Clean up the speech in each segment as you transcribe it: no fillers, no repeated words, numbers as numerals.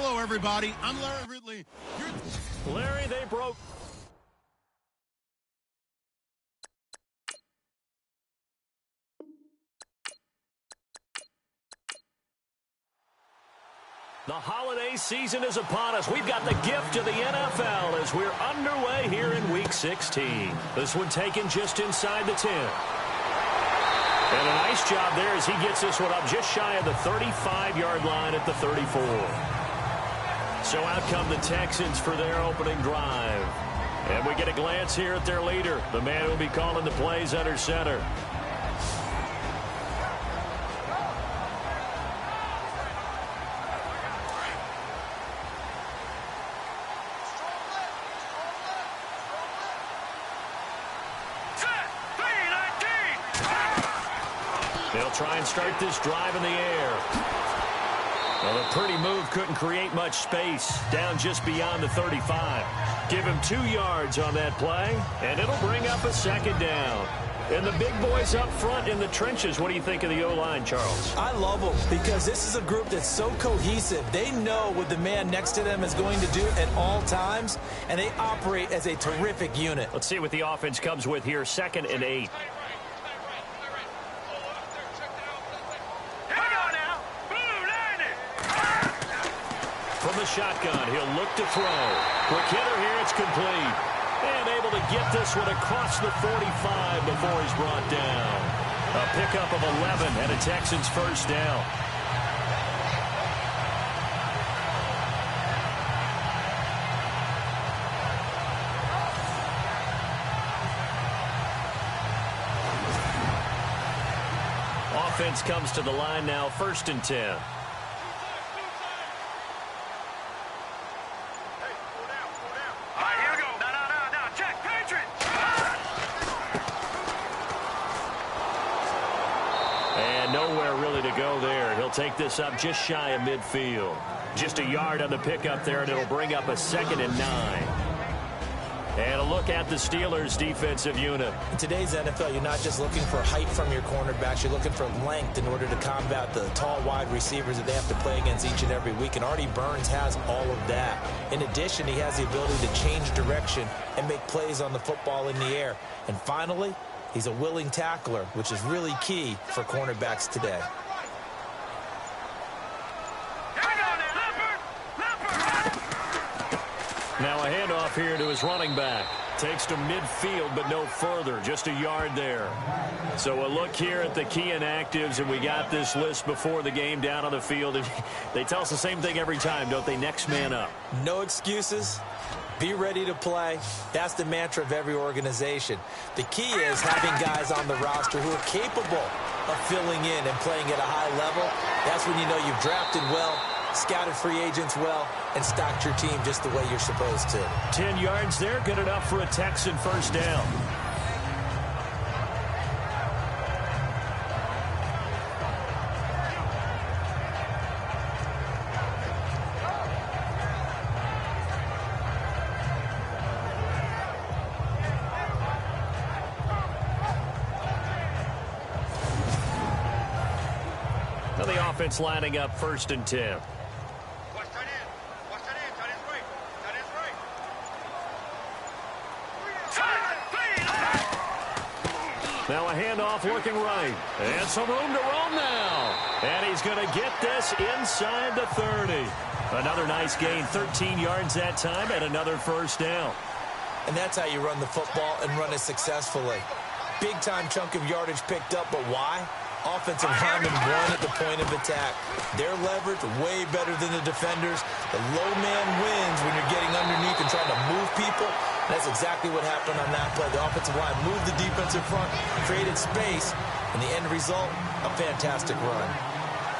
Hello, everybody. I'm Larry Ridley. Larry, they broke. The holiday season is upon us. We've got the gift of the NFL as we're underway here in Week 16. This one taken just inside the 10. And a nice job there as he gets this one up just shy of the 35-yard line at the 34. So out come the Texans for their opening drive. And we get a glance here at their leader, the man who will be calling the plays under center. They'll try and start this drive in the air. Well, a pretty move couldn't create much space down just beyond the 35. Give him 2 yards on that play, and it'll bring up a second down. And the big boys up front in the trenches, what do you think of the O-line, Charles? I love them because this is a group that's so cohesive. They know what the man next to them is going to do at all times, and they operate as a terrific unit. Let's see what the offense comes with here, 2nd and 8. From the shotgun, he'll look to throw. Quick hitter here, it's complete. And able to get this one across the 45 before he's brought down. A pickup of 11 and a Texans first down. Offense comes to the line now, 1st and 10. Nowhere really to go there. He'll take this up just shy of midfield. Just a yard on the pickup there, and it'll bring up a 2nd and 9. And a look at the Steelers' defensive unit. In today's NFL, you're not just looking for height from your cornerbacks. You're looking for length in order to combat the tall, wide receivers that they have to play against each and every week. And Artie Burns has all of that. In addition, he has the ability to change direction and make plays on the football in the air. And finally, he's a willing tackler, which is really key for cornerbacks today. Now a handoff here to his running back. Takes to midfield, but no further. Just a yard there. So a look here at the key inactives, and we got this list before the game down on the field. And they tell us the same thing every time, don't they? Next man up. No excuses. Be ready to play. That's the mantra of every organization. The key is having guys on the roster who are capable of filling in and playing at a high level. That's when you know you've drafted well, scouted free agents well, and stocked your team just the way you're supposed to. 10 yards there, good enough for a Texan first down. Now the offense lining up 1st and 10. Now a handoff looking right. And some room to roam now. And he's going to get this inside the 30. Another nice gain, 13 yards that time, and another first down. And that's how you run the football and run it successfully. Big-time chunk of yardage picked up, but why? Offensive linemen won at the point of attack. Their leverage way better than the defenders. The low man wins when you're getting underneath and trying to move people. That's exactly what happened on that play. The offensive line moved the defensive front, created space, and the end result, a fantastic run.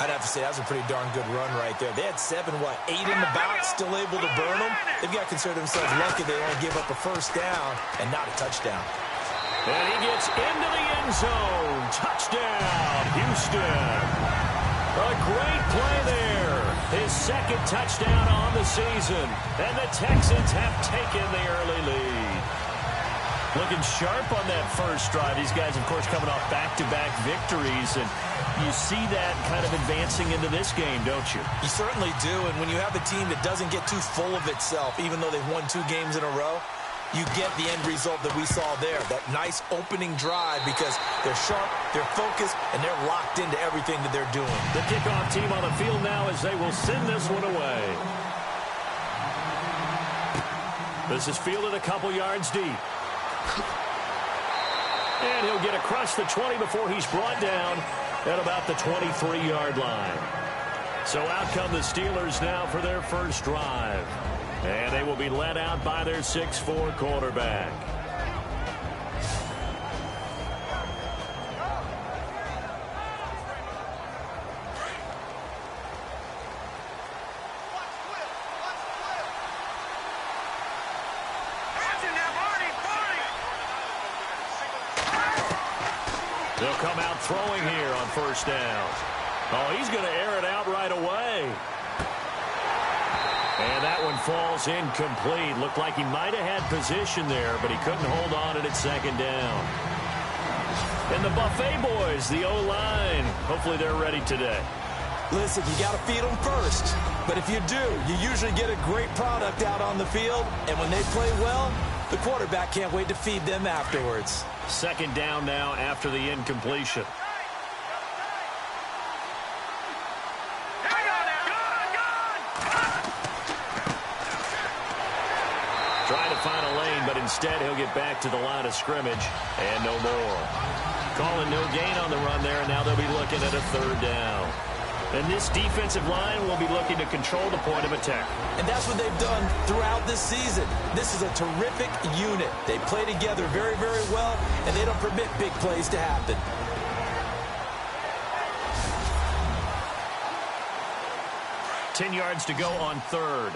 I'd have to say that was a pretty darn good run right there. They had 8 in the box, still able to burn them. They've got to consider themselves lucky they only gave up a first down and not a touchdown. And he gets into the end zone. Touchdown, Houston. A great play there. His 2nd touchdown on the season. And the Texans have taken the early lead. Looking sharp on that first drive. These guys, of course, coming off back-to-back victories, and you see that kind of advancing into this game, don't you? You certainly do, and when you have a team that doesn't get too full of itself, even though they've won 2 games in a row, you get the end result that we saw there, that nice opening drive, because they're sharp, they're focused, and they're locked into everything that they're doing. The kickoff team on the field now as they will send this one away. This is fielded a couple yards deep. And he'll get across the 20 before he's brought down at about the 23-yard line. So out come the Steelers now for their first drive. And they will be led out by their 6'4" quarterback. They'll come out throwing here on first down. Oh, he's going to air it out right away. And that one falls incomplete. Looked like he might have had position there, but he couldn't hold on at second down. And the Buffet boys, the O-line, hopefully they're ready today. Listen, you got to feed them first. But if you do, you usually get a great product out on the field. And when they play well, the quarterback can't wait to feed them afterwards. Second down now after the incompletion. Trying to find a lane, but instead he'll get back to the line of scrimmage and no more. Calling no gain on the run there, and now they'll be looking at a third down. And this defensive line will be looking to control the point of attack. And that's what they've done throughout this season. This is a terrific unit. They play together very, very well, and they don't permit big plays to happen. Ten yards to go on third.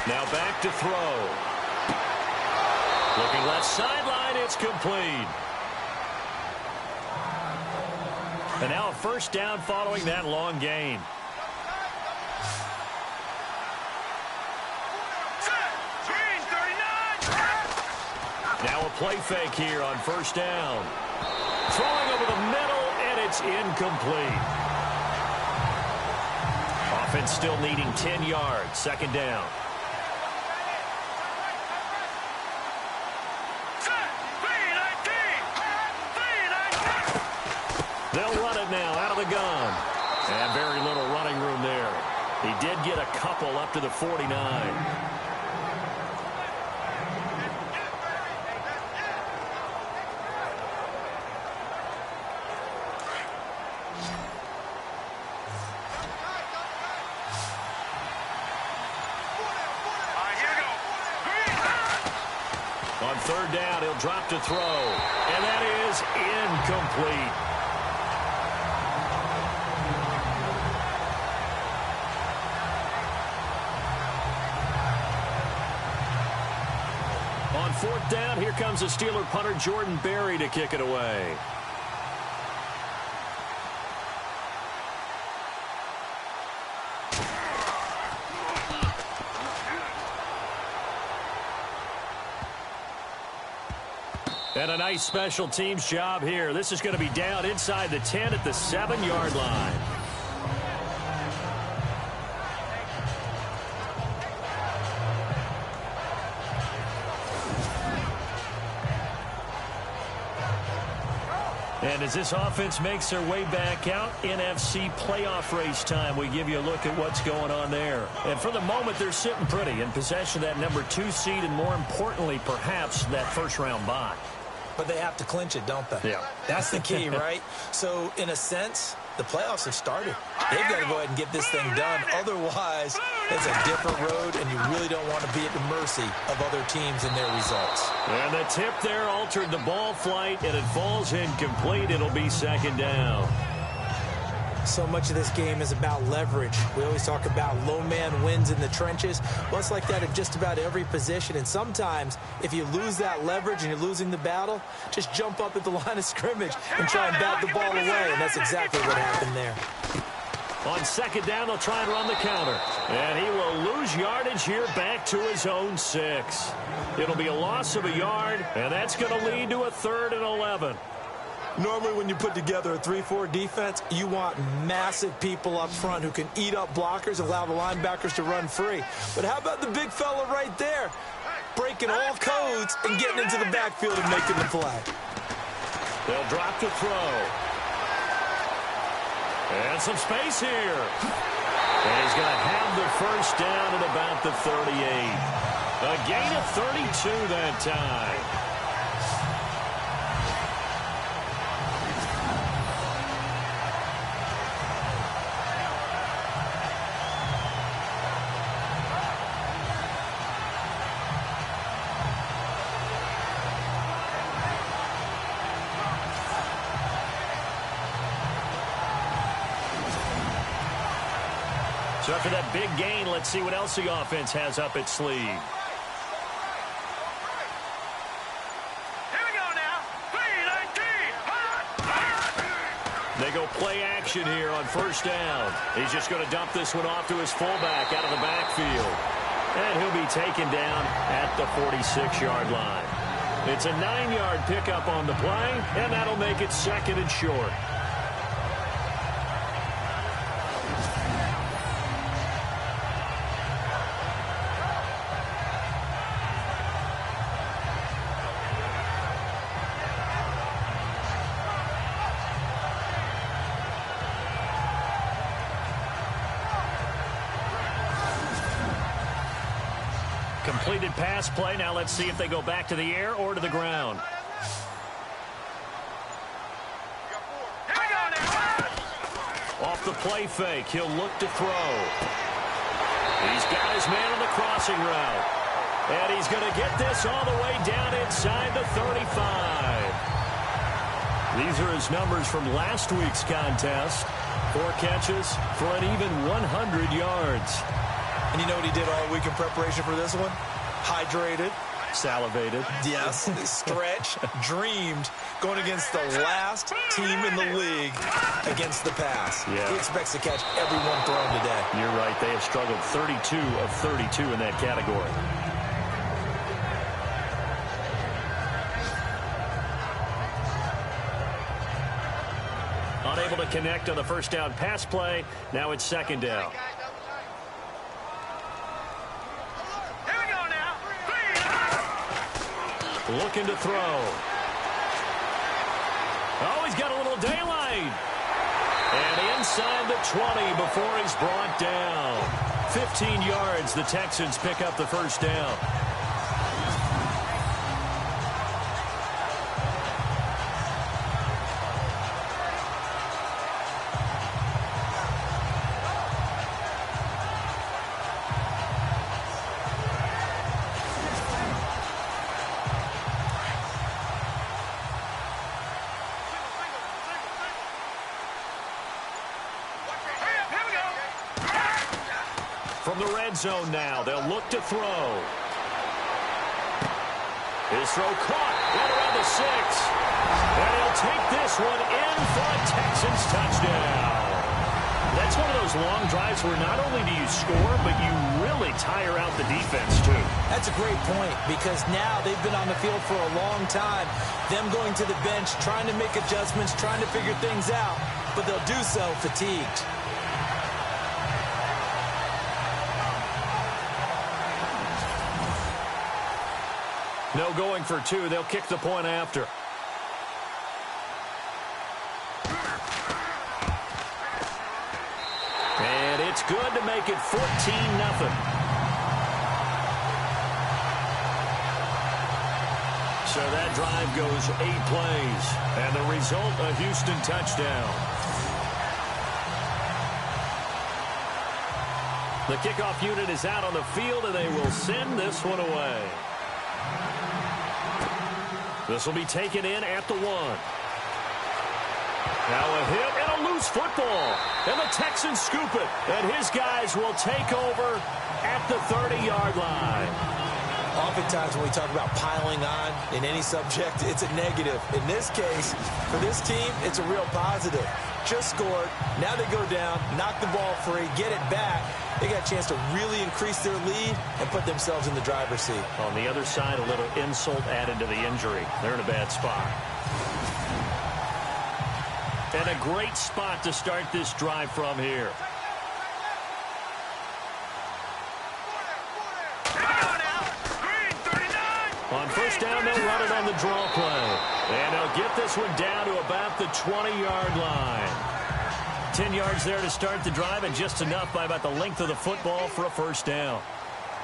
Now back to throw. Looking left sideline, it's complete. And now a first down following that long gain. Now a play fake here on first down. Throwing over the middle, and it's incomplete. Offense still needing 10 yards. Second down. They'll run it now out of the gun. And very little running room there. He did get a couple up to the 49. On third down, he'll drop to throw. And that is incomplete. On fourth down, here comes the Steeler punter Jordan Berry to kick it away. And a nice special teams job here. This is going to be down inside the 10 at the 7-yard line. And as this offense makes their way back out, NFC playoff race time, we give you a look at what's going on there. And for the moment, they're sitting pretty in possession of that number 2 seed, and more importantly, perhaps that first-round bye. But they have to clinch it, don't they? Yeah. That's the key, right? So, in a sense, the playoffs have started. They've got to go ahead and get this thing done. Otherwise, it's a different road, and you really don't want to be at the mercy of other teams and their results. And the tip there altered the ball flight, and it falls incomplete. It'll be second down. So much of this game is about leverage. We always talk about low man wins in the trenches. Well, it's like that at just about every position. And sometimes, if you lose that leverage and you're losing the battle, just jump up at the line of scrimmage and try and bat the ball away. And that's exactly what happened there. On second down, they'll try and run the counter. And he will lose yardage here back to his own 6. It'll be a loss of a yard, and that's going to lead to a 3rd and 11. Normally when you put together a 3-4 defense, you want massive people up front who can eat up blockers and allow the linebackers to run free. But how about the big fella right there? Breaking all codes and getting into the backfield and making the play. They'll drop to throw. And some space here. And he's going to have the first down at about the 38. A gain of 32 that time. So after that big gain, let's see what else the offense has up its sleeve. Here we go now. 3-19. They go play action here on first down. He's just going to dump this one off to his fullback out of the backfield. And he'll be taken down at the 46-yard line. It's a 9-yard pickup on the play, and that'll make it 2nd and short. Completed pass play. Now let's see if they go back to the air or to the ground. Off the play fake, he'll look to throw. He's got his man on the crossing route. And he's going to get this all the way down inside the 35. These are his numbers from last week's contest. 4 catches for an even 100 yards. And you know what he did all week in preparation for this one? Hydrated. Salivated. Yes. Stretched. Dreamed. Going against the last team in the league against the pass. Yeah. He expects to catch everyone thrown today. You're right. They have struggled 32 of 32 in that category. Unable to connect on the first down pass play. Now it's 2nd down. Looking to throw. Oh, he's got a little daylight. And inside the 20 before he's brought down. 15 yards, the Texans pick up the first down. From the red zone now, they'll look to throw. His throw caught right around the 6. And he'll take this one in for a Texans touchdown. That's one of those long drives where not only do you score, but you really tire out the defense, too. That's a great point, because now they've been on the field for a long time. Them going to the bench, trying to make adjustments, trying to figure things out, but they'll do so fatigued. No going for 2. They'll kick the point after. And it's good to make it 14-0. So that drive goes 8 plays. And the result, a Houston touchdown. The kickoff unit is out on the field, and they will send this one away. This will be taken in at the 1. Now a hit and a loose football. And the Texans scoop it. And his guys will take over at the 30-yard line. Oftentimes when we talk about piling on in any subject, it's a negative. In this case, for this team, it's a real positive. Just scored. Now they go down, knock the ball free, get it back. They got a chance to really increase their lead and put themselves in the driver's seat. On the other side, a little insult added to the injury. They're in a bad spot. And a great spot to start this drive from here. On first down, they'll run it on the draw play. And they'll get this one down to about the 20-yard line. 10 yards there to start the drive, and just enough by about the length of the football for a first down.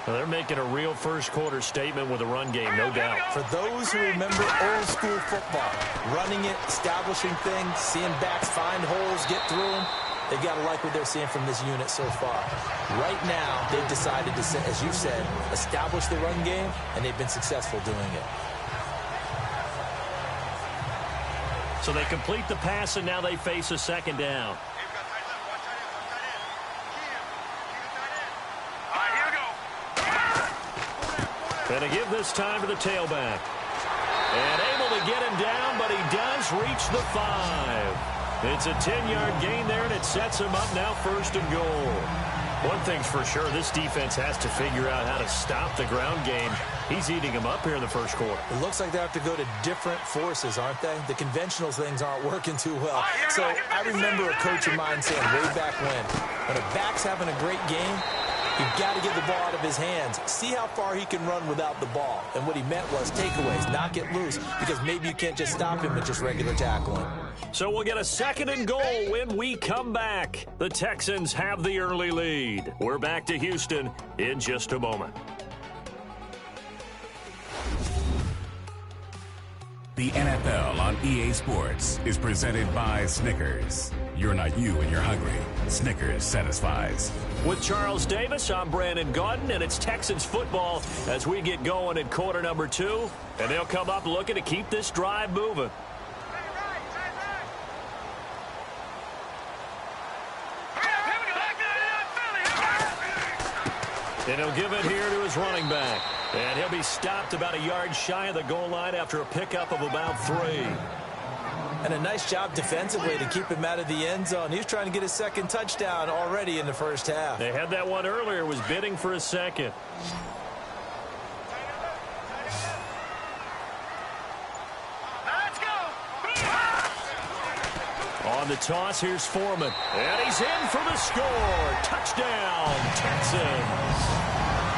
Well, they're making a real first-quarter statement with a run game, no doubt. For those who remember old-school football, running it, establishing things, seeing backs find holes, get through them, they've got to like what they're seeing from this unit so far. Right now, they've decided to, as you said, establish the run game, and they've been successful doing it. So they complete the pass, and now they face a second down. And to give this time to the tailback. And able to get him down, but he does reach the 5. It's a 10-yard gain there, and it sets him up now first and goal. One thing's for sure, this defense has to figure out how to stop the ground game. He's eating them up here in the first quarter. It looks like they have to go to different forces, aren't they? The conventional things aren't working too well. So I remember a coach of mine saying way back when a back's having a great game, you've got to get the ball out of his hands. See how far he can run without the ball. And what he meant was takeaways, knock it loose, because maybe you can't just stop him with just regular tackling. So we'll get a second and goal when we come back. The Texans have the early lead. We're back to Houston in just a moment. The NFL on EA Sports is presented by Snickers. You're not you when you're hungry. Snickers satisfies. With Charles Davis, I'm Brandon Gaudin, and it's Texans football as we get going at quarter number 2. And they'll come up looking to keep this drive moving. And he'll give it here to his running back. And he'll be stopped about a yard shy of the goal line after a pickup of about 3. And a nice job defensively to keep him out of the end zone. He's trying to get his second touchdown already in the first half. They had that one earlier, was bidding for a second. Let's go. On the toss, here's Foreman. And he's in for the score. Touchdown, Texans.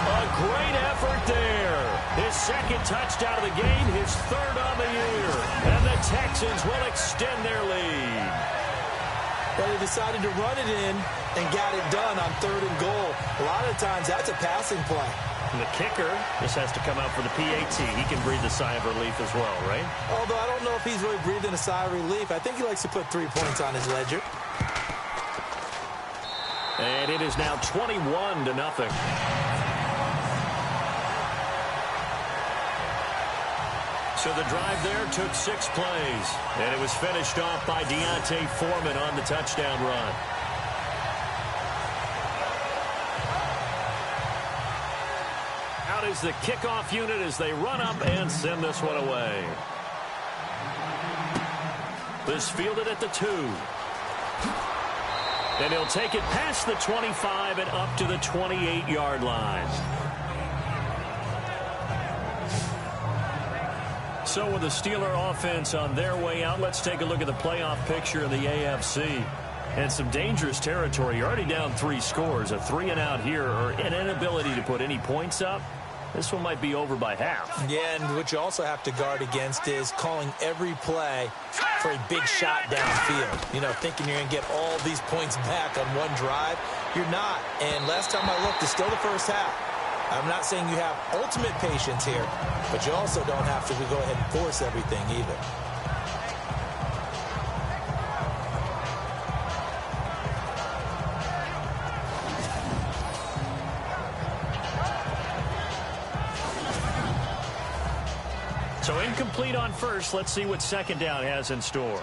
A great effort there. His second touchdown of the game, his third on the year. And the Texans will extend their lead. But he decided to run it in and got it done on third and goal. A lot of times that's a passing play. And the kicker just has to come out for the PAT. He can breathe a sigh of relief as well, right? Although I don't know if he's really breathing a sigh of relief. I think he likes to put 3 points on his ledger. And it is now 21-0. So the drive there took 6 plays. And it was finished off by Deontay Foreman on the touchdown run. Out is the kickoff unit as they run up and send this one away. This fielded at the 2. And he'll take it past the 25 and up to the 28-yard line. So with the Steeler offense on their way out, let's take a look at the playoff picture in the AFC. And some dangerous territory. You're already down 3 scores. A 3-and-out here or an inability to put any points up. This one might be over by half. Yeah, and what you also have to guard against is calling every play for a big shot downfield. You know, thinking you're going to get all these points back on one drive. You're not. And last time I looked, it's still the first half. I'm not saying you have ultimate patience here, but you also don't have to go ahead and force everything either. So incomplete on first. Let's see what second down has in store.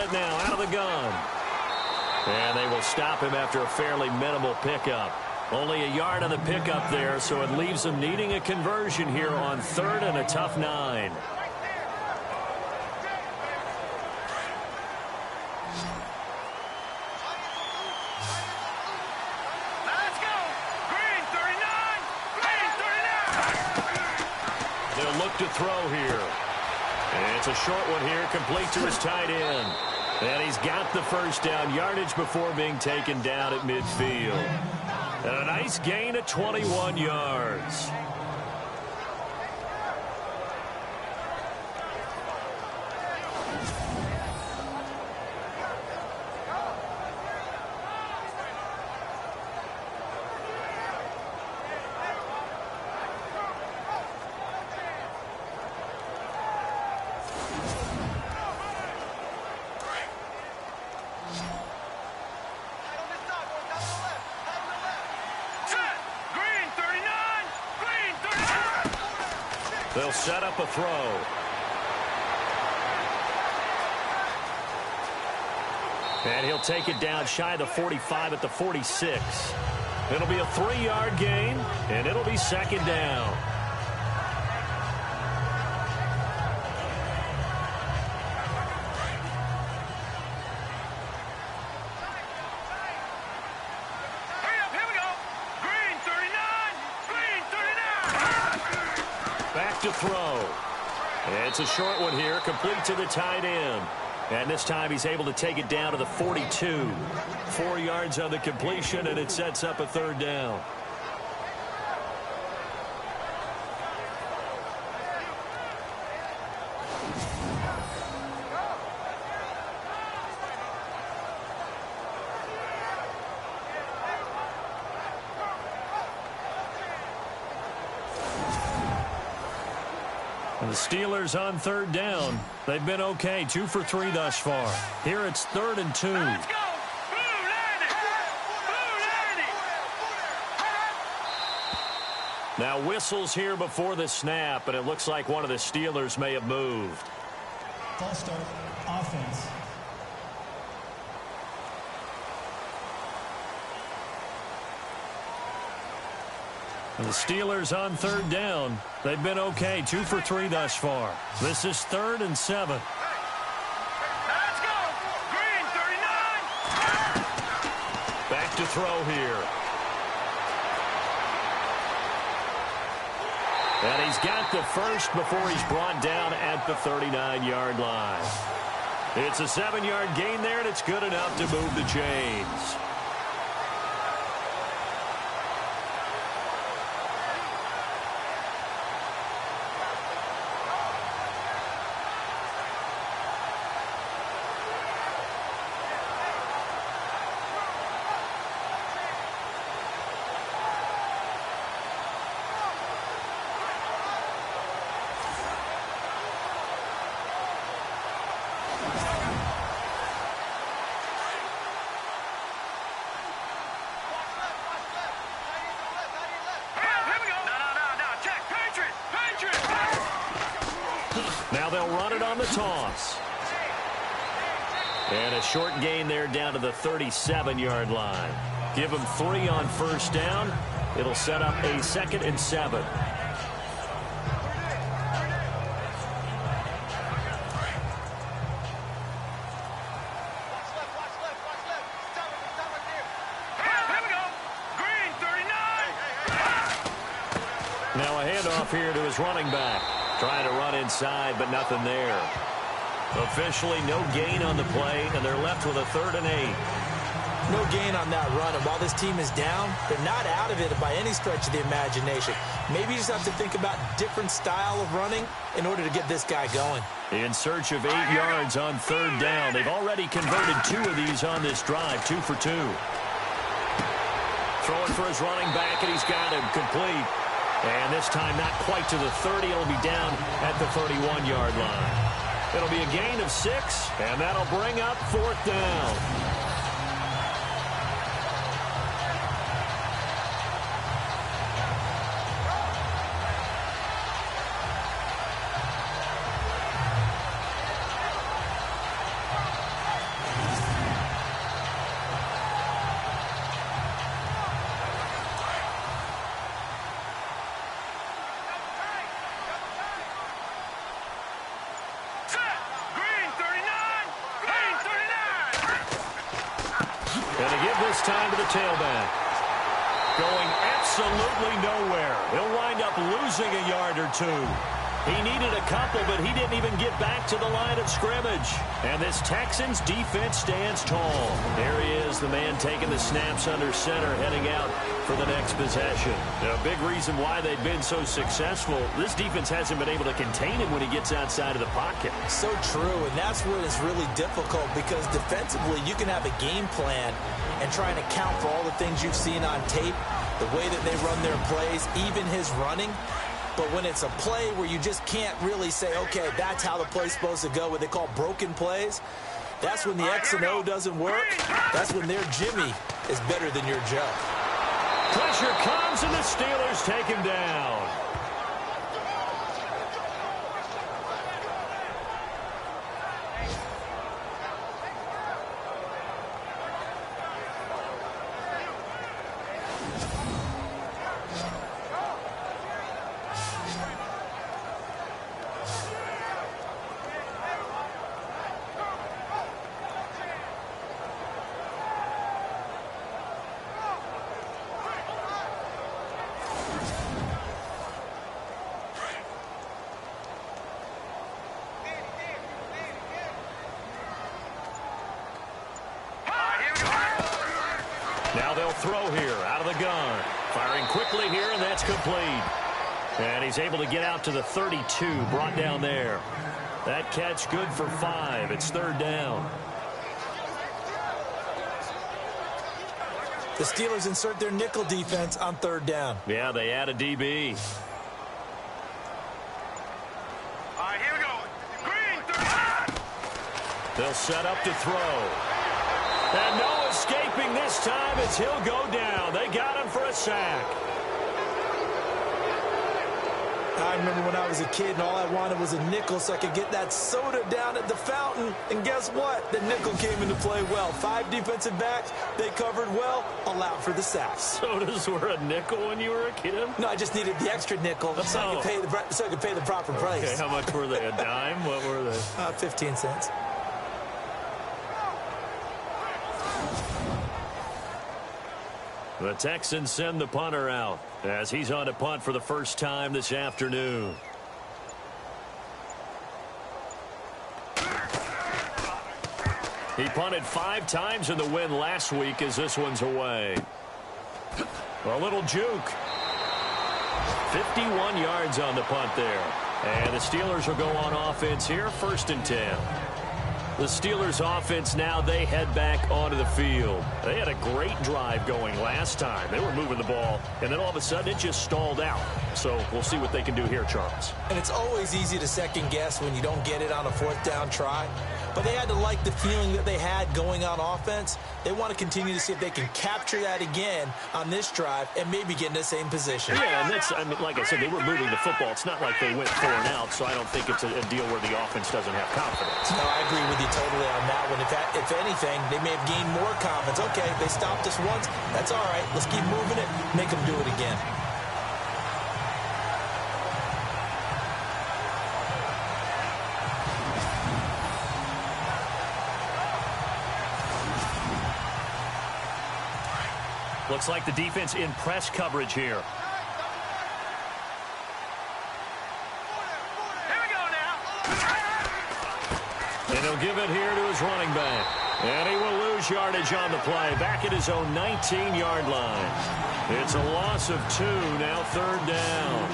it now out of the gun. And they will stop him after a fairly minimal pickup. Only a yard on the pickup there, so it leaves them needing a conversion here on 3rd and a tough 9. Let's go. Green 39. Green 39. They'll look to throw here. And it's a short one here, complete to his tight end. And he's got the first down yardage before being taken down at midfield. And a nice gain of 21 yards. They'll set up a throw. And he'll take it down shy of the 45 at the 46. It'll be a 3-yard gain, and it'll be 2nd down. To throw. It's a short one here, complete to the tight end. And this time he's able to take it down to the 42. 4 yards on the completion, and it sets up a 3rd down. The Steelers on 3rd down. They've been okay, 2 for 3 thus far. Here it's 3rd and 2. Let's go. Now whistles here before the snap, and it looks like one of the Steelers may have moved. False start, offense. The Steelers on 3rd down. They've been okay, 2 for 3 thus far. This is 3rd and 7. Let's go. Green 39. Back to throw here. And he's got the first before he's brought down at the 39-yard line. It's a 7-yard gain there, and it's good enough to move the chains. Now they'll run it on the toss. And a short gain there down to the 37-yard line. Give them 3 on 1st down. It'll set up a 2nd and 7. Now a handoff here to his running back. Trying to run inside, but nothing there. Officially no gain on the play, and they're left with a 3rd and 8. No gain on that run, and while this team is down, they're not out of it by any stretch of the imagination. Maybe you just have to think about different style of running in order to get this guy going. In search of 8 yards on 3rd down. They've already converted 2 of these on this drive, 2 for 2. Throwing for his running back, and he's got him complete. And this time not quite to the 30. It'll be down at the 31-yard line. It'll be a gain of 6, and that'll bring up 4th down. this time to the tailback. Going absolutely nowhere. He'll wind up losing a yard or two. He needed a couple, but he didn't even get back to the line of scrimmage. And this Texans defense stands tall. There he is, the man taking the snaps under center, heading out for the next possession. A big reason why they've been so successful, this defense hasn't been able to contain him when he gets outside of the pocket. So true, and that's what is really difficult, because defensively you can have a game plan and trying to account for all the things you've seen on tape, the way that they run their plays, even his running. But when it's a play where you just can't really say, okay, that's how the play's supposed to go, what they call broken plays, that's when the X and O doesn't work. That's when their Jimmy is better than your Joe. Pressure comes, and the Steelers take him down. Now they'll throw here out of the gun. Firing quickly here, and that's complete. And he's able to get out to the 32, brought down there. That catch good for 5. It's third down. The Steelers insert their nickel defense on third down. Yeah, they add a DB. All right, here we go. Green, 39. They'll set up to throw. And no escaping this time as he'll go down. They got him for a sack. I remember when I was a kid and all I wanted was a nickel so I could get that soda down at the fountain. And guess what? The nickel came into play well. 5 defensive backs. They covered well. Allowed for the sacks. Sodas were a nickel when you were a kid? No, I just needed the extra nickel so I could pay the proper price. Okay, how much were they? A dime? What were they? 15 cents. The Texans send the punter out as he's on a punt for the first time this afternoon. He punted 5 times in the win last week as this one's away. A little juke. 51 yards on the punt there. And the Steelers will go on offense here, 1st and 10. The Steelers offense now, they head back onto the field. They had a great drive going last time. They were moving the ball, and then all of a sudden it just stalled out. So we'll see what they can do here, Charles. And it's always easy to second guess when you don't get it on a 4th down try. But they had to like the feeling that they had going on offense. They want to continue to see if they can capture that again on this drive and maybe get in the same position. Yeah, and that's, I mean, like I said, they were moving the football. It's not like they went 4 and out, so I don't think it's a deal where the offense doesn't have confidence. No, I agree with you totally on that one. If anything, they may have gained more confidence. Okay, they stopped us once. That's all right. Let's keep moving it. Make them do it again. Looks like the defense in press coverage here. Here we go now. And he'll give it here to his running back. And he will lose yardage on the play. Back at his own 19-yard line. It's a loss of 2, now 3rd down.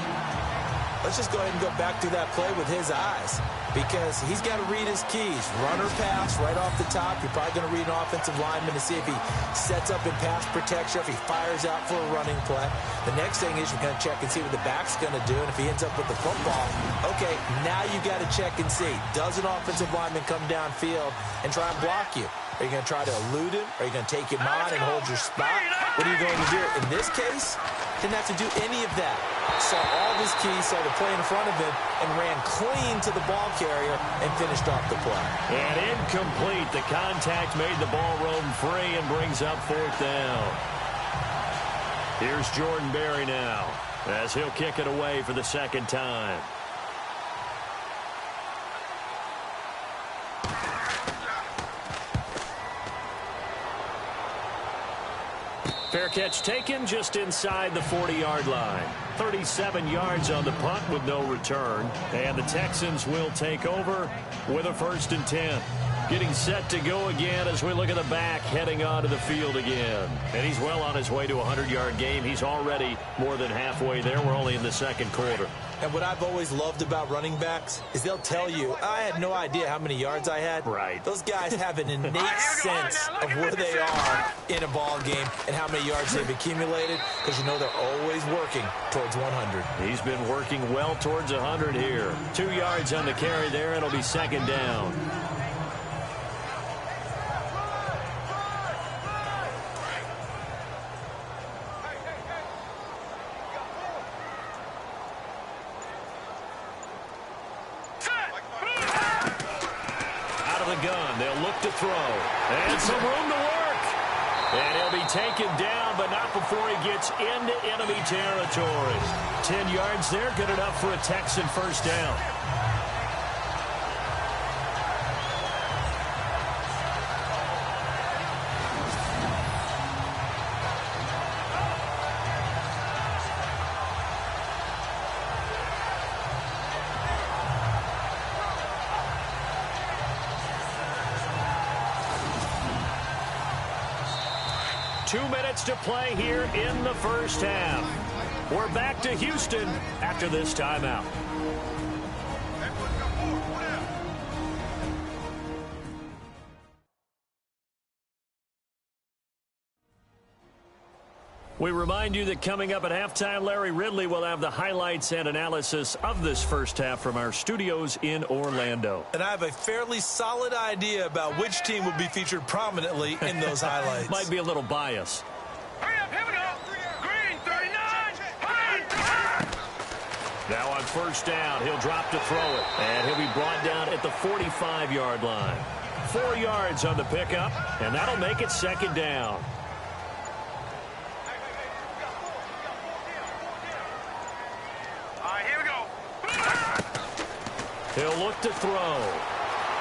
Let's just go ahead and go back to that play with his eyes, because he's got to read his keys. Run or pass right off the top. You're probably going to read an offensive lineman to see if he sets up in pass protection, if he fires out for a running play. The next thing is you're going to check and see what the back's going to do, and if he ends up with the football, okay, now you got to check and see. Does an offensive lineman come downfield and try and block you? Are you going to try to elude him? Are you going to take him on and hold your spot? What are you going to do? In this case, didn't have to do any of that. Saw all of his keys, saw the play in front of him, and ran clean to the ball carrier and finished off the play. And incomplete. The contact made the ball roam free and brings up 4th down. Here's Jordan Berry now as he'll kick it away for the 2nd time. Fair catch taken just inside the 40-yard line. 37 yards on the punt with no return. And the Texans will take over with a 1st and 10. Getting set to go again as we look at the back heading onto the field again. And he's well on his way to a 100-yard game. He's already more than halfway there. We're only in the 2nd quarter. And what I've always loved about running backs is they'll tell you, I had no idea how many yards I had. Right. Those guys have an innate sense of where they are in a ball game and how many yards they've accumulated, because you know they're always working towards 100. He's been working well towards 100 here. 2 yards on the carry there. It'll be 2nd down. Gun. They'll look to throw. And some room to work. And he'll be taken down, but not before he gets into enemy territory. 10 yards there, good enough for a Texan 1st down. To play here in the 1st half. We're back to Houston after this timeout. We remind you that coming up at halftime, Larry Ridley will have the highlights and analysis of this 1st half from our studios in Orlando. And I have a fairly solid idea about which team will be featured prominently in those highlights. Might be a little biased. Hurry up, here we go. Green, 39. Now on 1st down, he'll drop to throw it. And he'll be brought down at the 45-yard line. 4 yards on the pickup, and that'll make it 2nd down. He'll look to throw.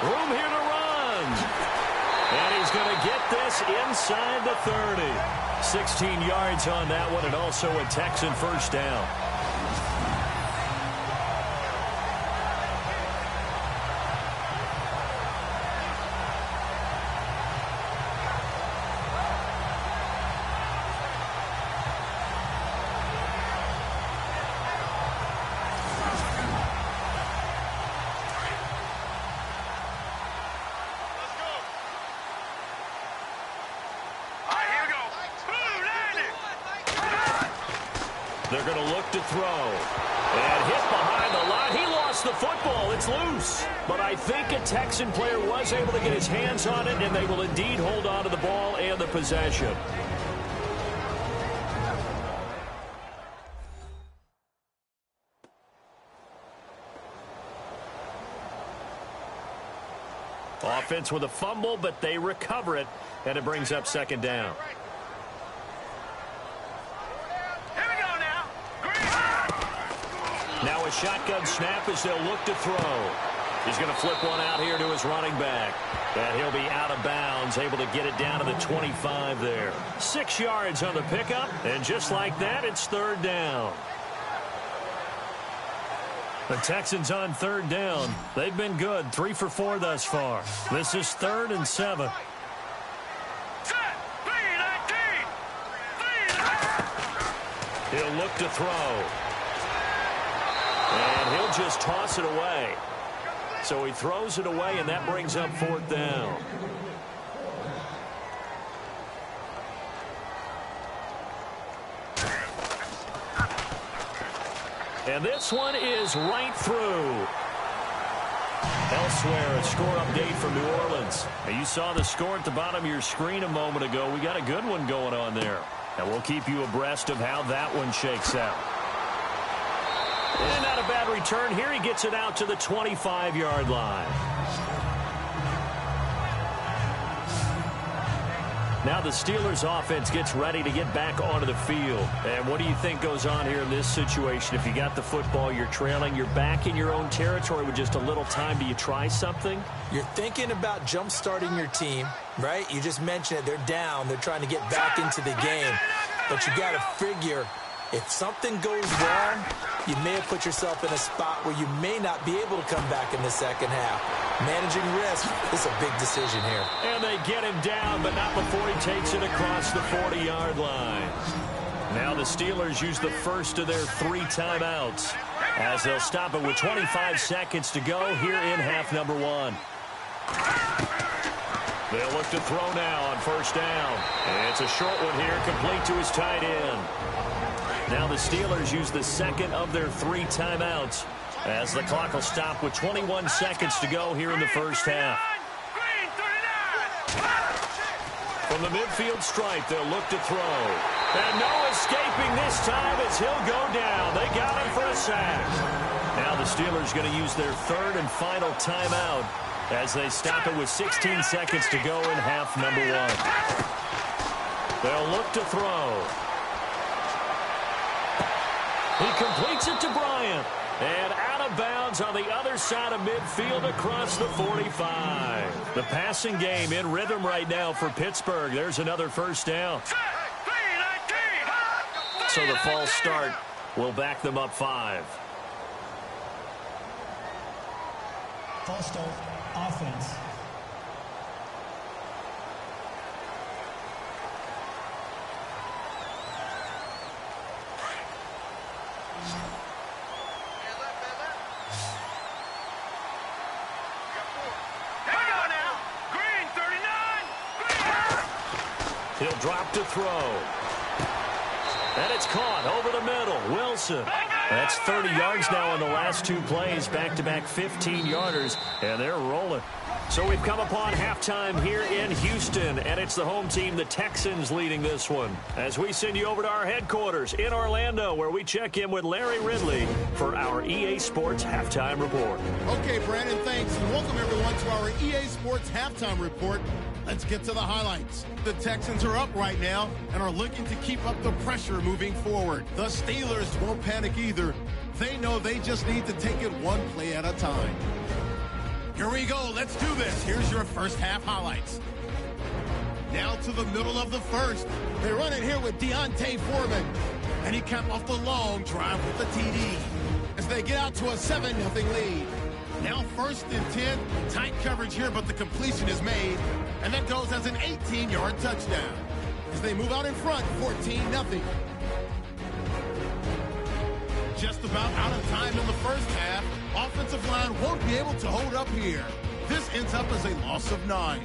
Room here to run. And he's going to get this inside the 30. 16 yards on that one, and also a Texan 1st down. They're going to look to throw. And hit behind the line. He lost the football. It's loose. But I think a Texan player was able to get his hands on it, and they will indeed hold on to the ball and the possession. Offense with a fumble, but they recover it, and it brings up 2nd down. Now a shotgun snap as they'll look to throw. He's going to flip one out here to his running back. And he'll be out of bounds, able to get it down to the 25 there. 6 yards on the pickup, and just like that, it's 3rd down. The Texans on 3rd down. They've been good, 3 for 4 thus far. This is 3rd and 7. He'll look to throw. And he'll just toss it away. So he throws it away, and that brings up 4th down. And this one is right through. Elsewhere, a score update from New Orleans. Now, you saw the score at the bottom of your screen a moment ago. We got a good one going on there. And we'll keep you abreast of how that one shakes out. And not a bad return here. He gets it out to the 25-yard line. Now the Steelers offense gets ready to get back onto the field. And what do you think goes on here in this situation? If you got the football, you're trailing, you're back in your own territory with just a little time. Do you try something? You're thinking about jump-starting your team, right? You just mentioned it. They're down. They're trying to get back into the game. but you got to figure if something goes wrong, you may have put yourself in a spot where you may not be able to come back in the second half. Managing risk is a big decision here. And they get him down, but not before he takes it across the 40-yard line. Now the Steelers use the first of their 3 timeouts as they'll stop it with 25 seconds to go here in half number 1. They'll look to throw now on first down. And it's a short one here, complete to his tight end. Now the Steelers use the second of their 3 timeouts as the clock will stop with 21 seconds to go here in the first half. From the midfield stripe, they'll look to throw. And no escaping this time as he'll go down. They got him for a sack. Now the Steelers going to use their 3rd and final timeout as they stop it with 16 seconds to go in half number 1. They'll look to throw. He completes it to Bryant. And out of bounds on the other side of midfield across the 45. The passing game in rhythm right now for Pittsburgh. There's another first down. So the false start will back them up 5. False start, offense. He'll drop to throw. And it's caught over the middle. Wilson. That's 30 yards now in the last 2 plays. Back-to-back 15-yarders. And they're rolling. So we've come upon halftime here in Houston. And it's the home team, the Texans, leading this one. As we send you over to our headquarters in Orlando, where we check in with Larry Ridley for our EA Sports Halftime Report. Okay, Brandon, thanks. And welcome, everyone, to our EA Sports Halftime Report. Let's get to the highlights. The Texans are up right now and are looking to keep up the pressure moving forward. The Steelers won't panic either. They know they just need to take it one play at a time. Here we go. Let's do this. Here's your first half highlights. Now to the middle of the first. They run it here with Deontay Foreman. And he capped off the long drive with the TD as they get out to a 7-0 lead. Now 1st and 10. Tight coverage here, but the completion is made. And that goes as an 18-yard touchdown. As they move out in front, 14-0. Just about out of time in the first half. Offensive line won't be able to hold up here. This ends up as a loss of 9.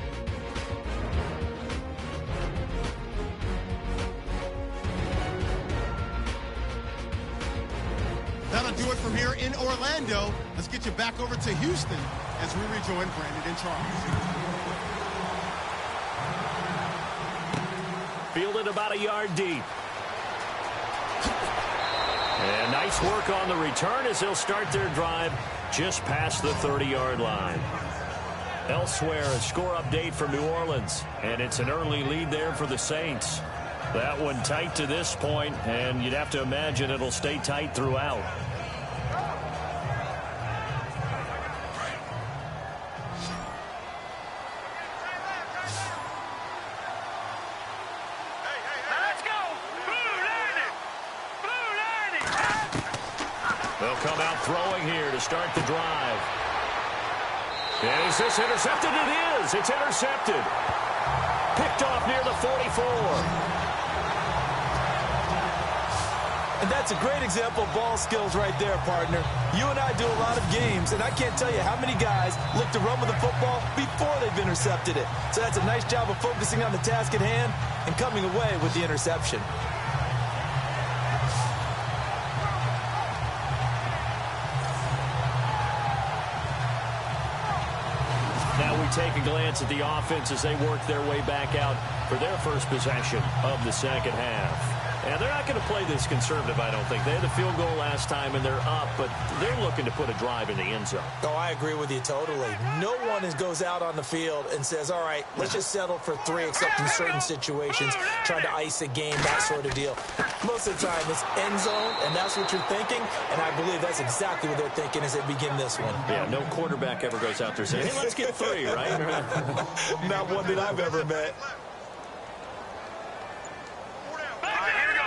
That'll do it from here in Orlando. Let's get you back over to Houston as we rejoin Brandon and Charles. Fielded about a yard deep. And nice work on the return as they'll start their drive just past the 30-yard line. Elsewhere, a score update from New Orleans. And it's an early lead there for the Saints. That one tight to this point, and you'd have to imagine it'll stay tight throughout. They'll come out throwing here to start the drive. And is this intercepted? It is. It's intercepted. Picked off near the 44. And that's a great example of ball skills right there, partner. You and I do a lot of games, and I can't tell you how many guys look to run with the football before they've intercepted it. So that's a nice job of focusing on the task at hand and coming away with the interception. Now we take a glance at the offense as they work their way back out for their first possession of the second half. And they're not going to play this conservative, I don't think. They had the field goal last time, and they're up, but they're looking to put a drive in the end zone. Oh, I agree with you totally. No one goes out on the field and says, all right, let's just settle for 3, except in certain situations, trying to ice a game, that sort of deal. Most of the time, it's end zone, and that's what you're thinking, and I believe that's exactly what they're thinking as they begin this one. Yeah, no quarterback ever goes out there saying, hey, let's get 3, right? Not one that I've ever met. Here we go.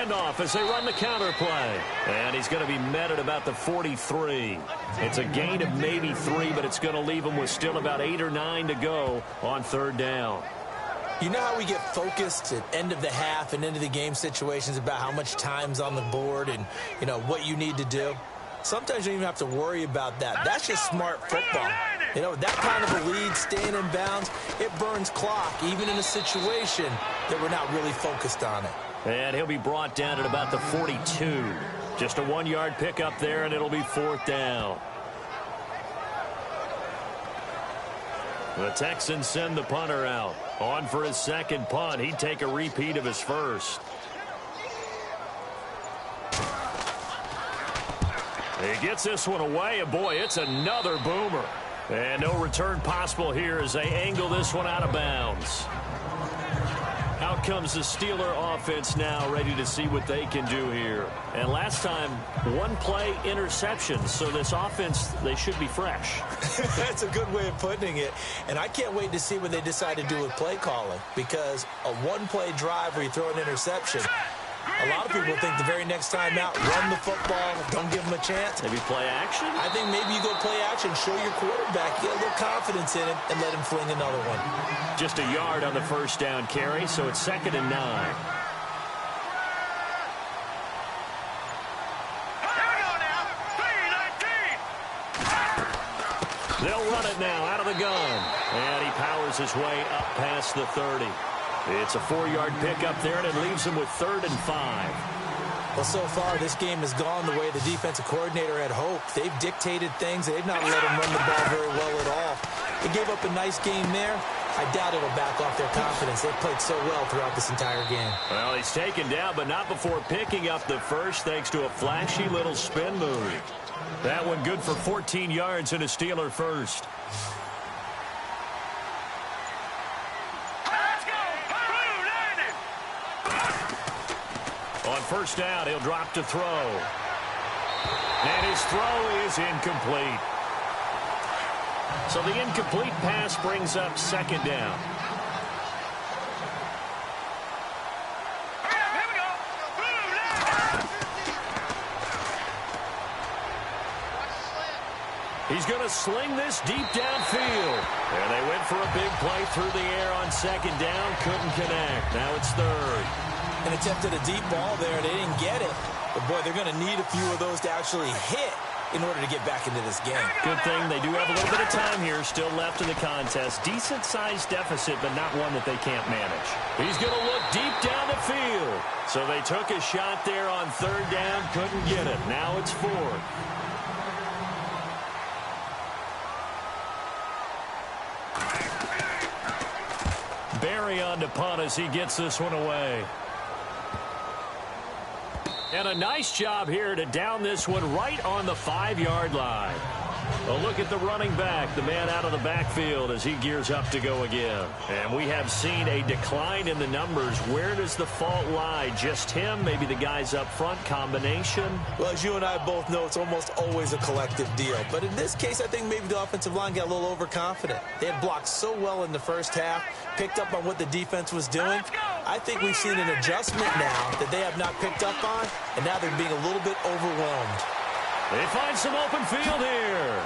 handoff as they run the counter play. And he's going to be met at about the 43. It's a gain of maybe 3, but it's going to leave him with still about 8 or 9 to go on third down. You know how we get focused at end of the half and end of the game situations about how much time's on the board and, you know, what you need to do? Sometimes you don't even have to worry about that. That's just smart football. You know, that kind of a lead, staying in bounds, it burns clock, even in a situation that we're not really focused on it. And he'll be brought down at about the 42. Just a 1-yard pickup there, and it'll be fourth down. The Texans send the punter out. On for his second punt. He'd take a repeat of his first. He gets this one away, and boy, it's another boomer. And no return possible here as they angle this one out of bounds. Out comes the Steeler offense now, ready to see what they can do here. And last time, 1-play interception, so this offense, they should be fresh. That's a good way of putting it. And I can't wait to see what they decide to do with play calling, because a 1-play drive where you throw an interception, a lot of people think the very next time out, run the football, don't give them a chance. Maybe play action? I think maybe you go play action, show your quarterback, get a little confidence in him, and let him fling another one. Just a yard on the first down carry, so it's 2nd and 9. They'll run it now out of the gun. And he powers his way up past the 30. It's a 4-yard pickup there, and it leaves him with 3rd and 5. Well, so far, this game has gone the way the defensive coordinator had hoped. They've dictated things. They've not let him run the ball very well at all. They gave up a nice game there. I doubt it'll back off their confidence. They've played so well throughout this entire game. Well, he's taken down, but not before picking up the first, thanks to a flashy little spin move. That one good for 14 yards and a Steeler first. On first down, he'll drop to throw. And his throw is incomplete. So the incomplete pass brings up 2nd down. He's going to sling this deep downfield. And they went for a big play through the air on 2nd down. Couldn't connect. Now it's 3rd. And attempted a deep ball there, and they didn't get it. But, boy, they're going to need a few of those to actually hit in order to get back into this game. Good thing they do have a little bit of time here still left in the contest. Decent-sized deficit, but not one that they can't manage. He's going to look deep down the field. So they took a shot there on 3rd down, couldn't get it. Now it's 4th. Barry on to punt as he gets this one away. And a nice job here to down this one right on the 5-yard line. A look at the running back, the man out of the backfield as he gears up to go again. And we have seen a decline in the numbers. Where does the fault lie? Just him? Maybe the guys up front? Combination? Well, as you and I both know, it's almost always a collective deal. But in this case, I think maybe the offensive line got a little overconfident. They had blocked so well in the first half, picked up on what the defense was doing. I think we've seen an adjustment now that they have not picked up on, and now they're being a little bit overwhelmed. They find some open field here.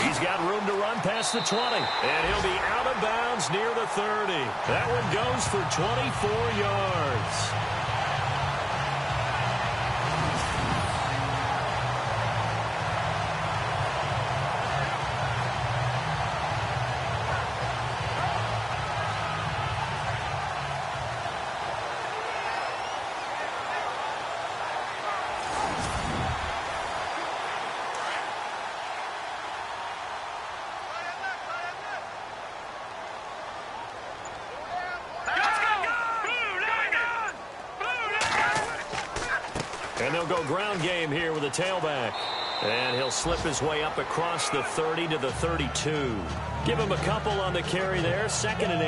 He's got room to run past the 20, and he'll be out of bounds near the 30. That one goes for 24 yards. And they'll go ground game here with a tailback. And he'll slip his way up across the 30 to the 32. Give him a couple on the carry there. 2nd and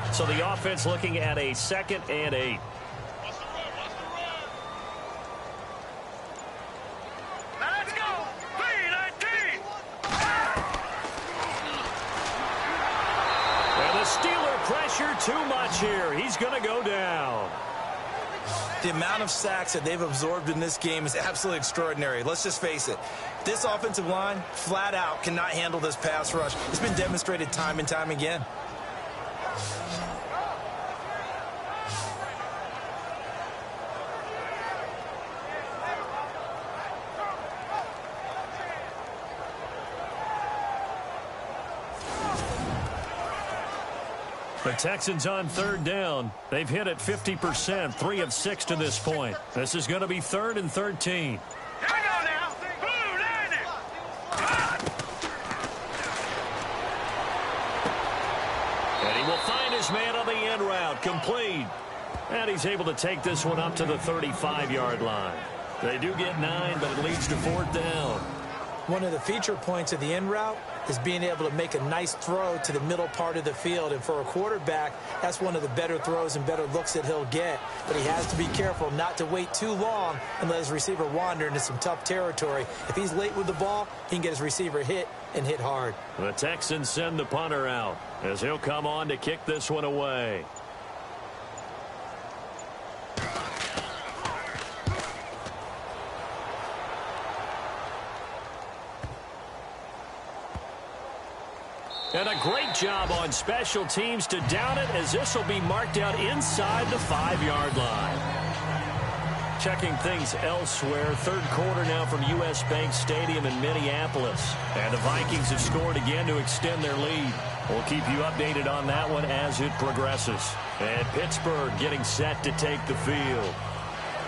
8. So the offense looking at a 2nd and 8. Steeler pressure too much here. He's going to go down. The amount of sacks that they've absorbed in this game is absolutely extraordinary. Let's just face it. This offensive line, flat out, cannot handle this pass rush. It's been demonstrated time and time again. The Texans on third down. They've hit it 50%, 3 of 6 to this point. This is going to be 3rd and 13. Here we go now. Blue, landing. And he will find his man on the end route, complete. And he's able to take this one up to the 35-yard line. They do get 9, but it leads to 4th down. One of the feature points of the end route is being able to make a nice throw to the middle part of the field. And for a quarterback, that's one of the better throws and better looks that he'll get. But he has to be careful not to wait too long and let his receiver wander into some tough territory. If he's late with the ball, he can get his receiver hit and hit hard. The Texans send the punter out as he'll come on to kick this one away. And a great job on special teams to down it, as this will be marked out inside the 5-yard line. Checking things elsewhere. 3rd quarter now from U.S. Bank Stadium in Minneapolis. And the Vikings have scored again to extend their lead. We'll keep you updated on that one as it progresses. And Pittsburgh getting set to take the field.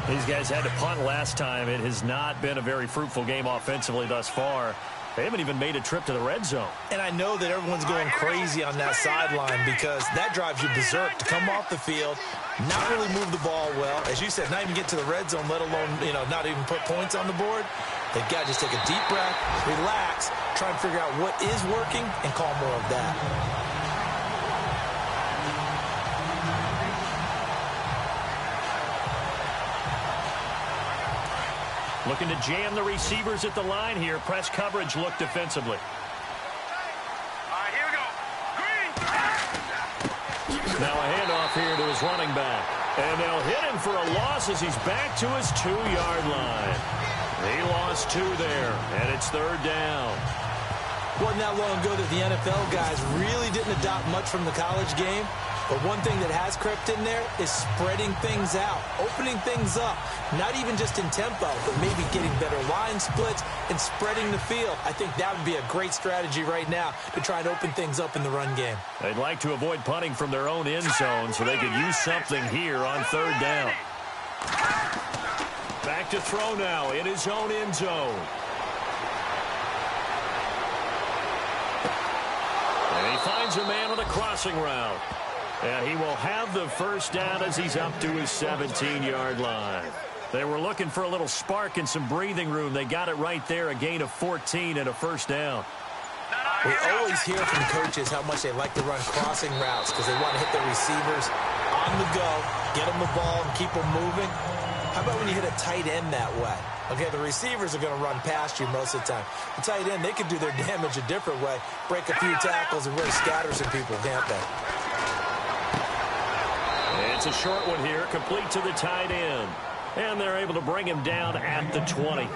These guys had to punt last time. It has not been a very fruitful game offensively thus far. They haven't even made a trip to the red zone. And I know that everyone's going crazy on that sideline because that drives you berserk to come off the field, not really move the ball well. As you said, not even get to the red zone, let alone, not even put points on the board. They've got to just take a deep breath, relax, try and figure out what is working, and call more of that. Looking to jam the receivers at the line here. Press coverage look defensively. All right, here we go. Green. Now a handoff here to his running back. And they'll hit him for a loss as he's back to his 2-yard line. He lost 2 there, and it's 3rd down. Wasn't that long ago that the NFL guys really didn't adopt much from the college game. But one thing that has crept in there is spreading things out, opening things up, not even just in tempo, but maybe getting better line splits and spreading the field. I think that would be a great strategy right now to try and open things up in the run game. They'd like to avoid punting from their own end zone so they could use something here on 3rd down. Back to throw now in his own end zone. And he finds a man on a crossing route. And he will have the first down as he's up to his 17-yard line. They were looking for a little spark and some breathing room. They got it right there, a gain of 14 and a first down. We always hear from coaches how much they like to run crossing routes because they want to hit their receivers on the go, get them the ball, and keep them moving. How about when you hit a tight end that way? Okay, the receivers are going to run past you most of the time. The tight end, they can do their damage a different way, break a few tackles, and really scatter some people, can't they? It's a short one here, complete to the tight end. And they're able to bring him down at the 20.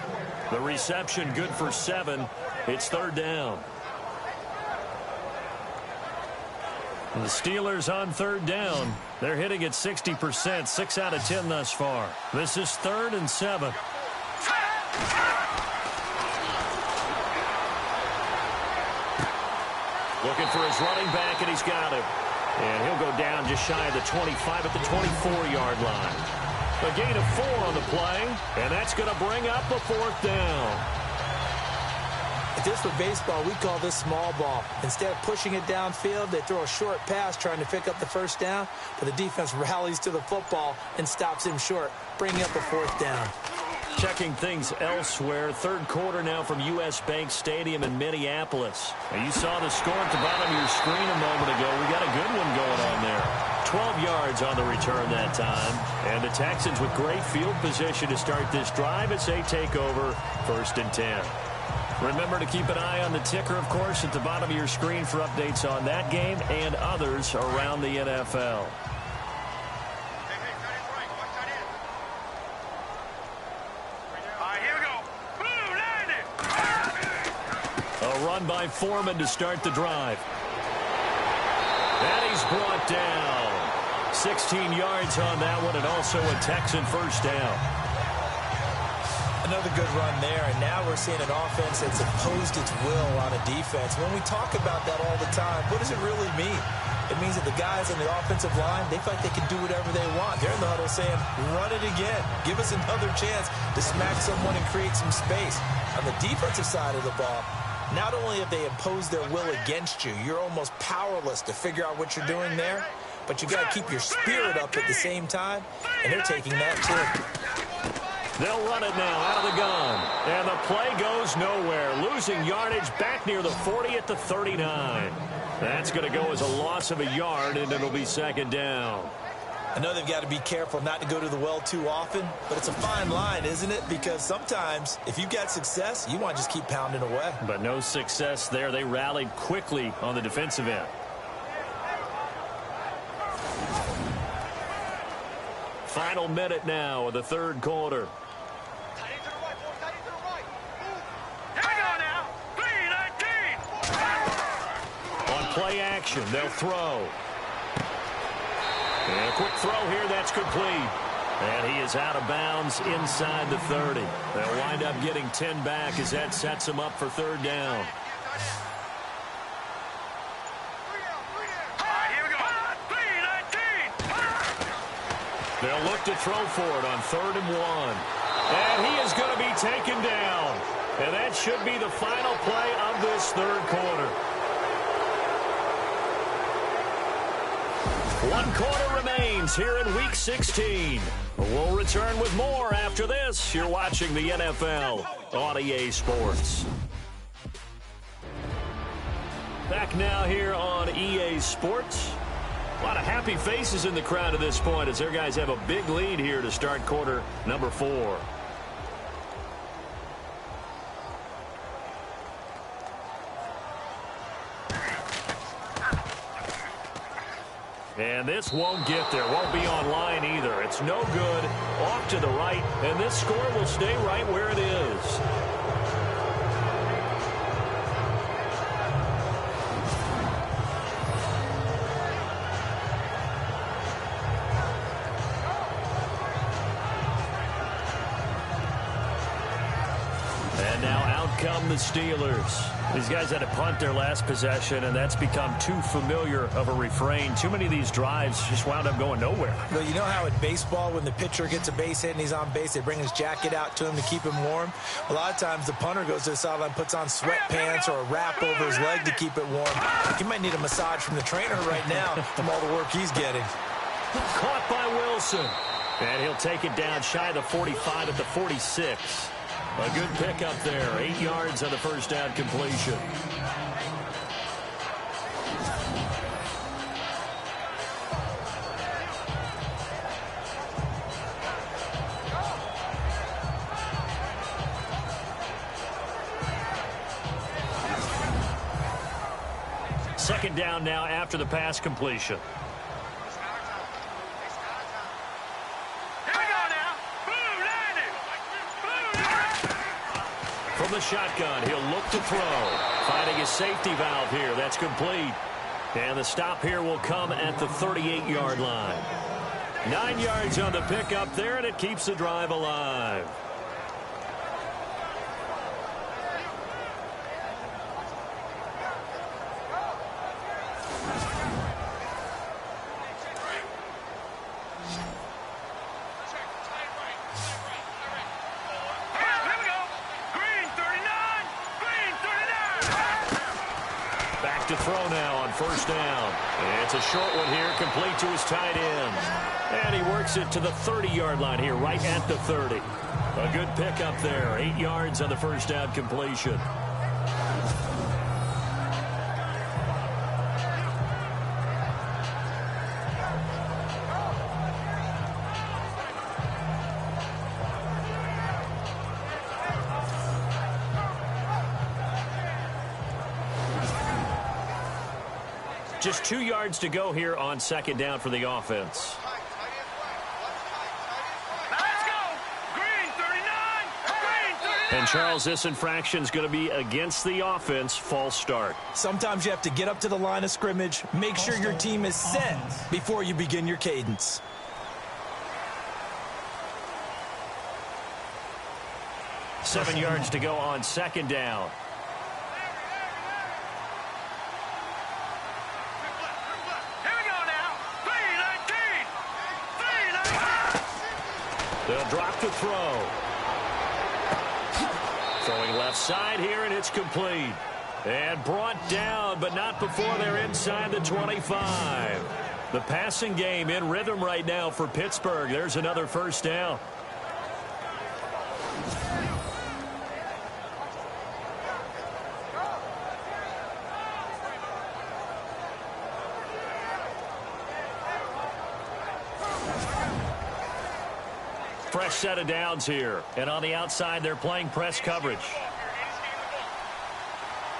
The reception good for 7. It's 3rd down. And the Steelers on 3rd down. They're hitting at 60%, 6 out of 10 thus far. This is 3rd and 7. Looking for his running back, and he's got him. And he'll go down just shy of the 25 at the 24-yard line. A gain of 4 on the play, and that's going to bring up a 4th down. If this were baseball, we'd call this small ball. Instead of pushing it downfield, they throw a short pass trying to pick up the first down, but the defense rallies to the football and stops him short, bringing up a 4th down. Checking things elsewhere. 3rd quarter now from U.S. Bank Stadium in Minneapolis. Now you saw the score at the bottom of your screen a moment ago. We got a good one going on there. 12 yards on the return that time. And the Texans with great field position to start this drive as they take over 1st and 10. Remember to keep an eye on the ticker, of course, at the bottom of your screen for updates on that game and others around the NFL. A run by Foreman to start the drive. And he's brought down. 16 yards on that one, and also a Texan first down. Another good run there, and now we're seeing an offense that's imposed its will on a defense. When we talk about that all the time, what does it really mean? It means that the guys on the offensive line, they feel like they can do whatever they want. They're in the huddle saying, run it again. Give us another chance to smack someone and create some space. On the defensive side of the ball, not only have they imposed their will against you, you're almost powerless to figure out what you're doing there, but you got to keep your spirit up at the same time, and they're taking that too. They'll run it now out of the gun. And the play goes nowhere. Losing yardage back near the 40 at the 39. That's going to go as a loss of a yard, and it'll be second down. I know they've got to be careful not to go to the well too often, but it's a fine line, isn't it? Because sometimes, if you've got success, you want to just keep pounding away. But no success there. They rallied quickly on the defensive end. Final minute now of the third quarter. Play action. They'll throw. And a quick throw here. That's complete. And he is out of bounds inside the 30. They'll wind up getting 10 back as that sets them up for third down. They'll look to throw for it on 3rd and 1. And he is going to be taken down. And that should be the final play of this third quarter. 1 quarter remains here in Week 16. We'll return with more after this. You're watching the NFL on EA Sports. Back now here on EA Sports. A lot of happy faces in the crowd at this point as their guys have a big lead here to start quarter number 4. And this won't get there. Won't be online either. It's no good. Off to the right. And this score will stay right where it is. And now out come the Steelers. These guys had to punt their last possession, and that's become too familiar of a refrain. Too many of these drives just wound up going nowhere. Well, you know how in baseball, when the pitcher gets a base hit and he's on base, they bring his jacket out to him to keep him warm? A lot of times the punter goes to the sideline, puts on sweatpants or a wrap over his leg to keep it warm. He might need a massage from the trainer right now from all the work he's getting. Caught by Wilson. And he'll take it down shy of the 45 at the 46. A good pickup there. 8 yards on the first down completion. Second down now after the pass completion. From the shotgun, he'll look to throw. Finding his safety valve here. That's complete. And the stop here will come at the 38-yard line. 9 yards on the pickup there, and it keeps the drive alive. To throw now on first down. It's a short one here, complete to his tight end. And he works it to the 30-yard line here, right at the 30. A good pickup there, 8 yards on the first down completion. Just 2 yards to go here on second down for the offense. Let's go. Green 39. Green 39. And Charles, this infraction is going to be against the offense. False start. Sometimes you have to get up to the line of scrimmage, make sure your team is set before you begin your cadence. Seven yards to go on second down. Here we go now. 3-19. 3-19. They'll drop the throw. Throwing left side here, and it's complete. And brought down, but not before they're inside the 25. The passing game in rhythm right now for Pittsburgh. There's another first down. Fresh set of downs here. And on the outside, they're playing press coverage.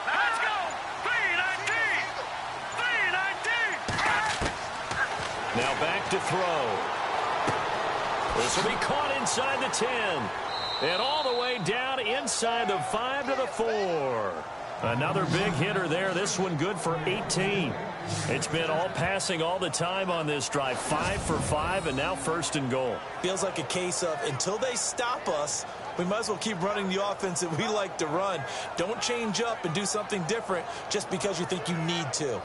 Let's go. 3-19. 3-19. Now back to throw. This will be caught inside the 10. And all the way down inside the 5 to the 4. Another big hitter there. This one good for 18. It's been all passing all the time on this drive. 5 for 5, and now first and goal. Feels like a case of until they stop us, we might as well keep running the offense that we like to run. Don't change up and do something different just because you think you need to.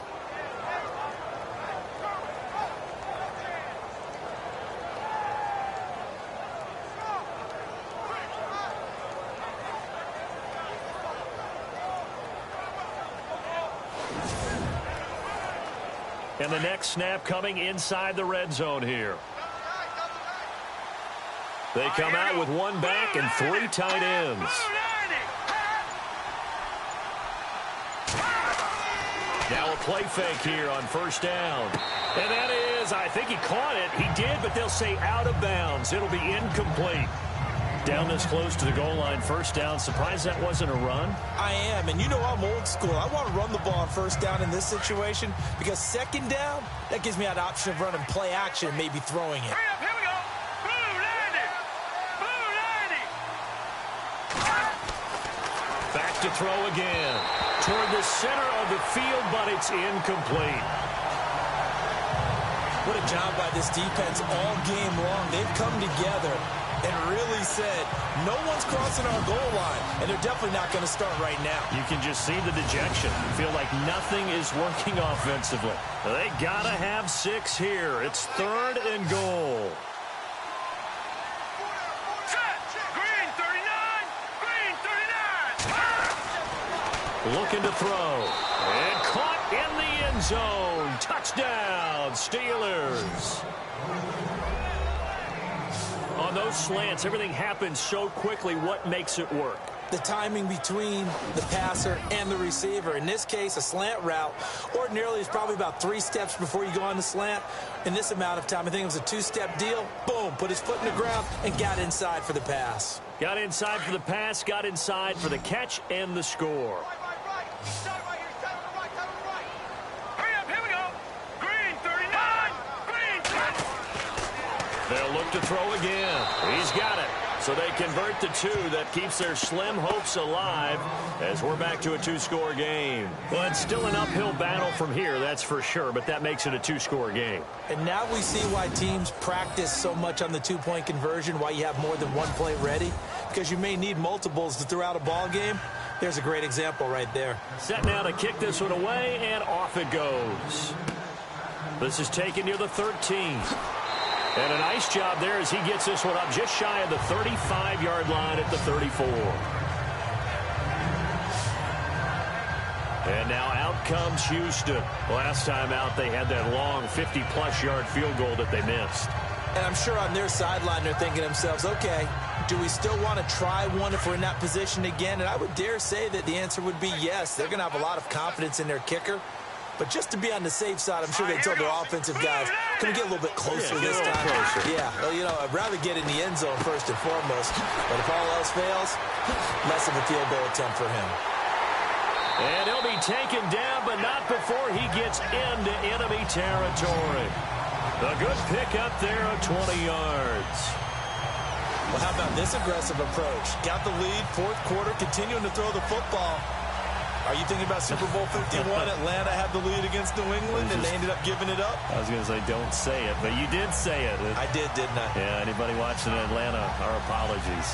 And the next snap coming inside the red zone here. They come out with one back and 3 tight ends. Now a play fake here on first down. And that is, I think he caught it. He did, but they'll say out of bounds. It'll be incomplete. Down this close to the goal line, first down. Surprised that wasn't a run? I am, and you know I'm old school. I want to run the ball on first down in this situation because second down, that gives me that option of running play action and maybe throwing it. Hurry up, here we go. Blue 90. Blue 90. Back to throw again. Toward the center of the field, but it's incomplete. What a job by this defense all game long. They've come together and really said, no one's crossing our goal line, and they're definitely not going to start right now. You can just see the dejection. Feel like nothing is working offensively. They got to have 6 here. It's third and goal. Set. Green 39. Green 39. Looking to throw. And caught in the end zone. Touchdown, Steelers. On those slants, everything happens so quickly. What makes it work? The timing between the passer and the receiver. In this case, a slant route ordinarily is probably about 3 steps before you go on the slant. In this amount of time, I think it was a 2-step deal. Boom, put his foot in the ground and got inside for the pass. Got inside for the pass, got inside for the catch and the score. Hurry up, here we go. Green 39. Green 39. They'll look to throw again. He's got it. So they convert the 2. That keeps their slim hopes alive as we're back to a 2-score game. Well, it's still an uphill battle from here, that's for sure, but that makes it a 2-score game. And now we see why teams practice so much on the 2-point conversion, why you have more than one play ready, because you may need multiples to throw out a ball game. There's a great example right there. Set now to kick this one away, and off it goes. This is taken near the 13. And a nice job there as he gets this one up just shy of the 35-yard line at the 34. And now out comes Houston. Last time out, they had that long 50-plus yard field goal that they missed. And I'm sure on their sideline they're thinking to themselves, okay, do we still want to try one if we're in that position again? And I would dare say that the answer would be yes. They're going to have a lot of confidence in their kicker. But just to be on the safe side, I'm sure they told their offensive guys, can we get a little bit closer this time? Closer. Yeah, well, you know, I'd rather get in the end zone first and foremost. But if all else fails, less of a field goal attempt for him. And he'll be taken down, but not before he gets into enemy territory. A good pickup there of 20 yards. Well, how about this aggressive approach? Got the lead, fourth quarter, continuing to throw the football. Are you thinking about Super Bowl 51? Atlanta had the lead against New England, and they ended up giving it up? I was going to say, don't say it, but you did say it. I did, didn't I? Yeah, anybody watching in Atlanta, our apologies.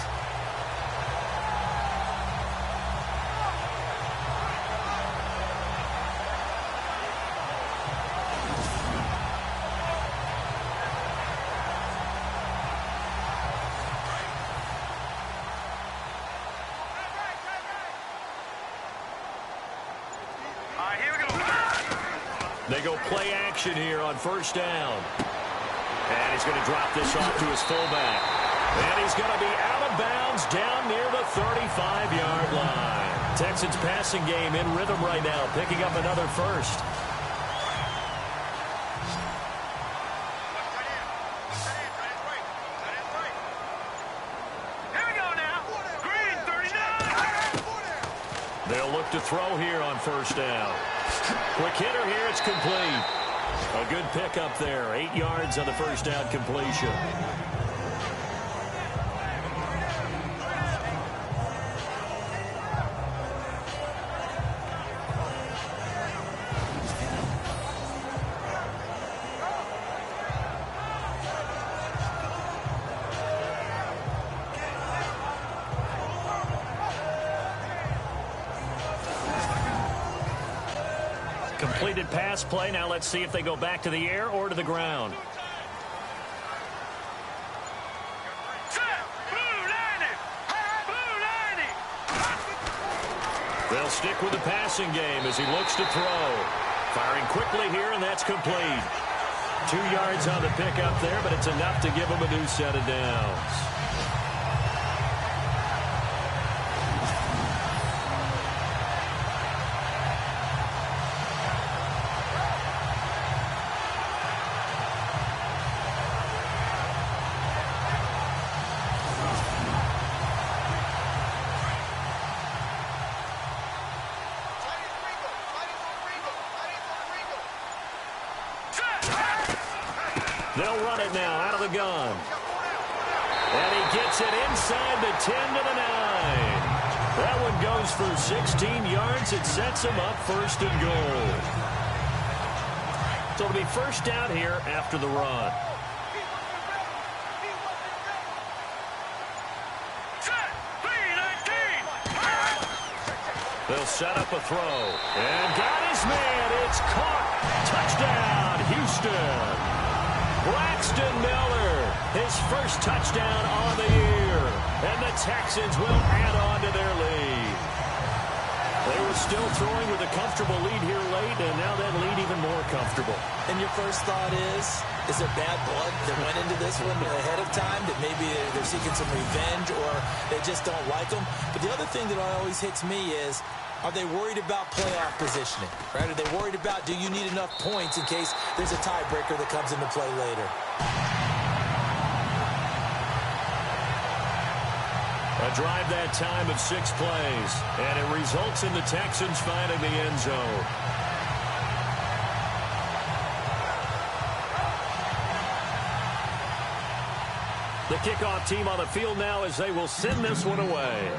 They go play action here on first down. And he's going to drop this off to his fullback. And he's going to be out of bounds down near the 35-yard line. Texans passing game in rhythm right now, picking up another first. Here we go now. Green 39. They'll look to throw here on first down. Quick hitter here, it's complete. A good pickup there, 8 yards on the first down completion. Completed pass play. Now let's see if they go back to the air or to the ground. They'll stick with the passing game as he looks to throw. Firing quickly here, and that's complete. 2 yards on the pickup there, but it's enough to give him a new set of downs. They'll run it now out of the gun. And he gets it inside the 10 to the 9. That one goes for 16 yards. It sets him up first and goal. So it'll be first down here after the run. They'll set up a throw. And got his man. It's caught. Touchdown, Houston. Braxton Miller, his first touchdown on the year. And the Texans will add on to their lead. They were still throwing with a comfortable lead here late, and now that lead even more comfortable. And your first thought is there bad blood that went into this one ahead of time, that maybe they're seeking some revenge or they just don't like them? But the other thing that always hits me is, are they worried about playoff positioning? Right? Are they worried about, do you need enough points in case there's a tiebreaker that comes into play later? A drive that time of 6 plays, and it results in the Texans finding the end zone. The kickoff team on the field now as they will send this one away.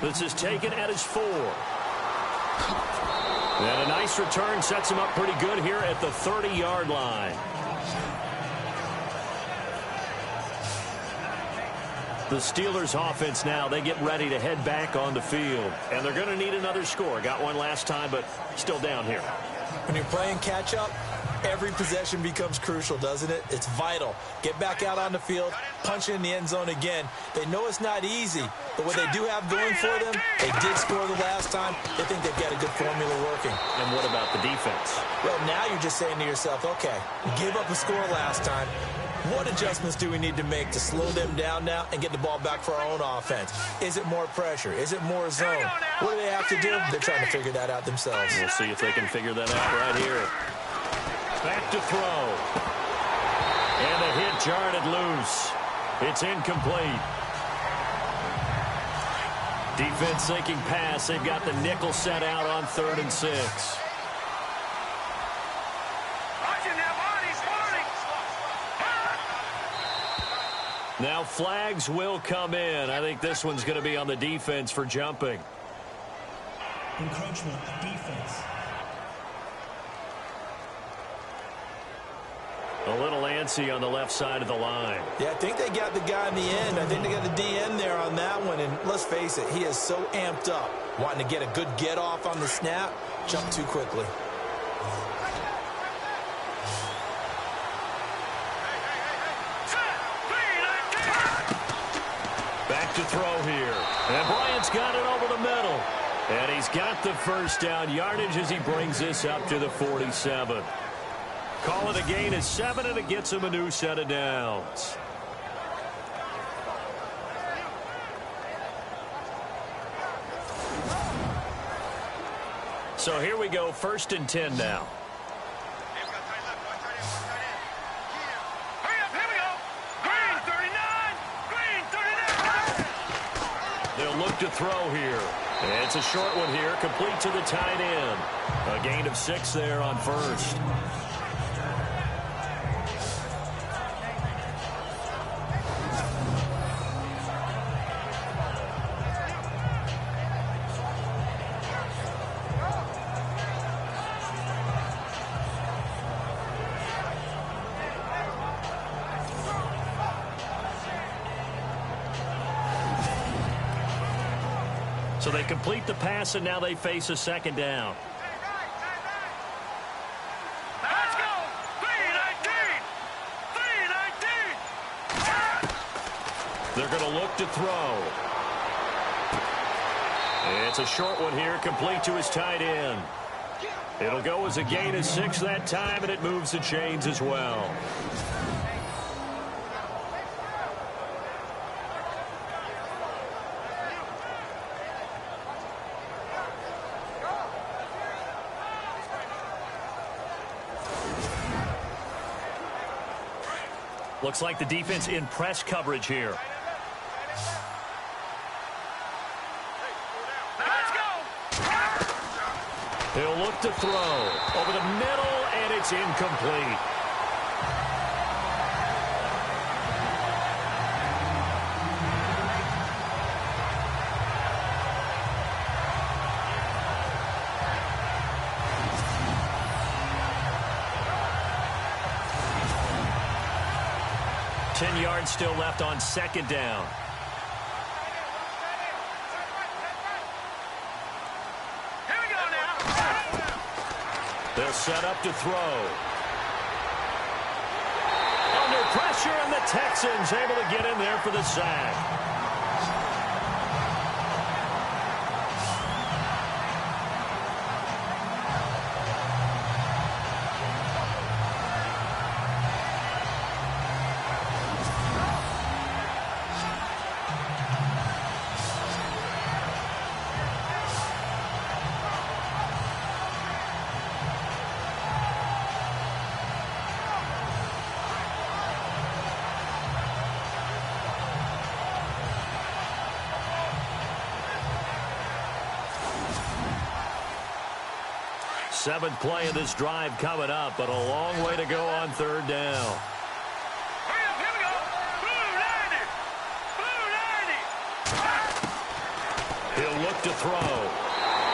This is taken at his 4. And a nice return sets him up pretty good here at the 30-yard line. The Steelers offense now, they get ready to head back on the field. And they're going to need another score. Got one last time, but still down here. When you're playing catch-up, every possession becomes crucial, doesn't it? It's vital. Get back out on the field, punch it in the end zone again. They know it's not easy, but what they do have going for them, they did score the last time. They think they've got a good formula working. And what about the defense? Well, now you're just saying to yourself, okay, we gave up a score last time. What adjustments do we need to make to slow them down now and get the ball back for our own offense? Is it more pressure? Is it more zone? What do they have to do? They're trying to figure that out themselves. We'll see if they can figure that out right here. Back to throw. And the hit jarred it loose. It's incomplete. Defense sinking pass. They've got the nickel set out on 3rd and 6. Now flags will come in. I think this one's going to be on the defense for jumping. Encroachment, defense. A little antsy on the left side of the line. Yeah, I think they got the guy in the end. I think they got the DN there on that one. And let's face it, he is so amped up, wanting to get a good get off on the snap, jump too quickly. Back to throw here. And Bryant's got it over the middle. And he's got the first down yardage as he brings this up to the 47. Call it a gain of 7, and it gets him a new set of downs. So here we go, 1st and 10 now. Hurry up, here we go. Green 39. Green 39. They'll look to throw here. And it's a short one here, complete to the tight end. A gain of 6 there on 1st. So they complete the pass, and now they face a 2nd down. Let's go. 319. 319. They're going to look to throw. It's a short one here, complete to his tight end. It'll go as a gain of 6 that time, and it moves the chains as well. Looks like the defense in press coverage here. Let's go. He'll look to throw over the middle, and it's incomplete. Yards still left on 2nd down. Here we go now. They'll set up to throw. Under pressure, and the Texans able to get in there for the sack. Seventh play of this drive coming up, but a long way to go on 3rd down. Hurry up, here we go. Blue 90. Blue 90. He'll look to throw.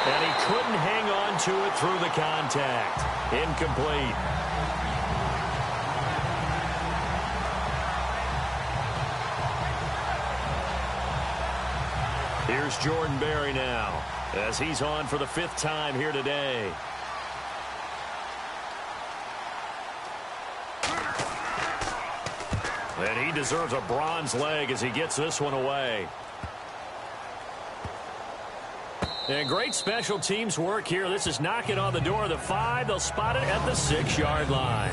And he couldn't hang on to it through the contact. Incomplete. Here's Jordan Berry now, as he's on for the 5th time here today. And he deserves a bronze leg as he gets this one away. And great special teams work here. This is knocking on the door of the 5. They'll spot it at the 6-yard line.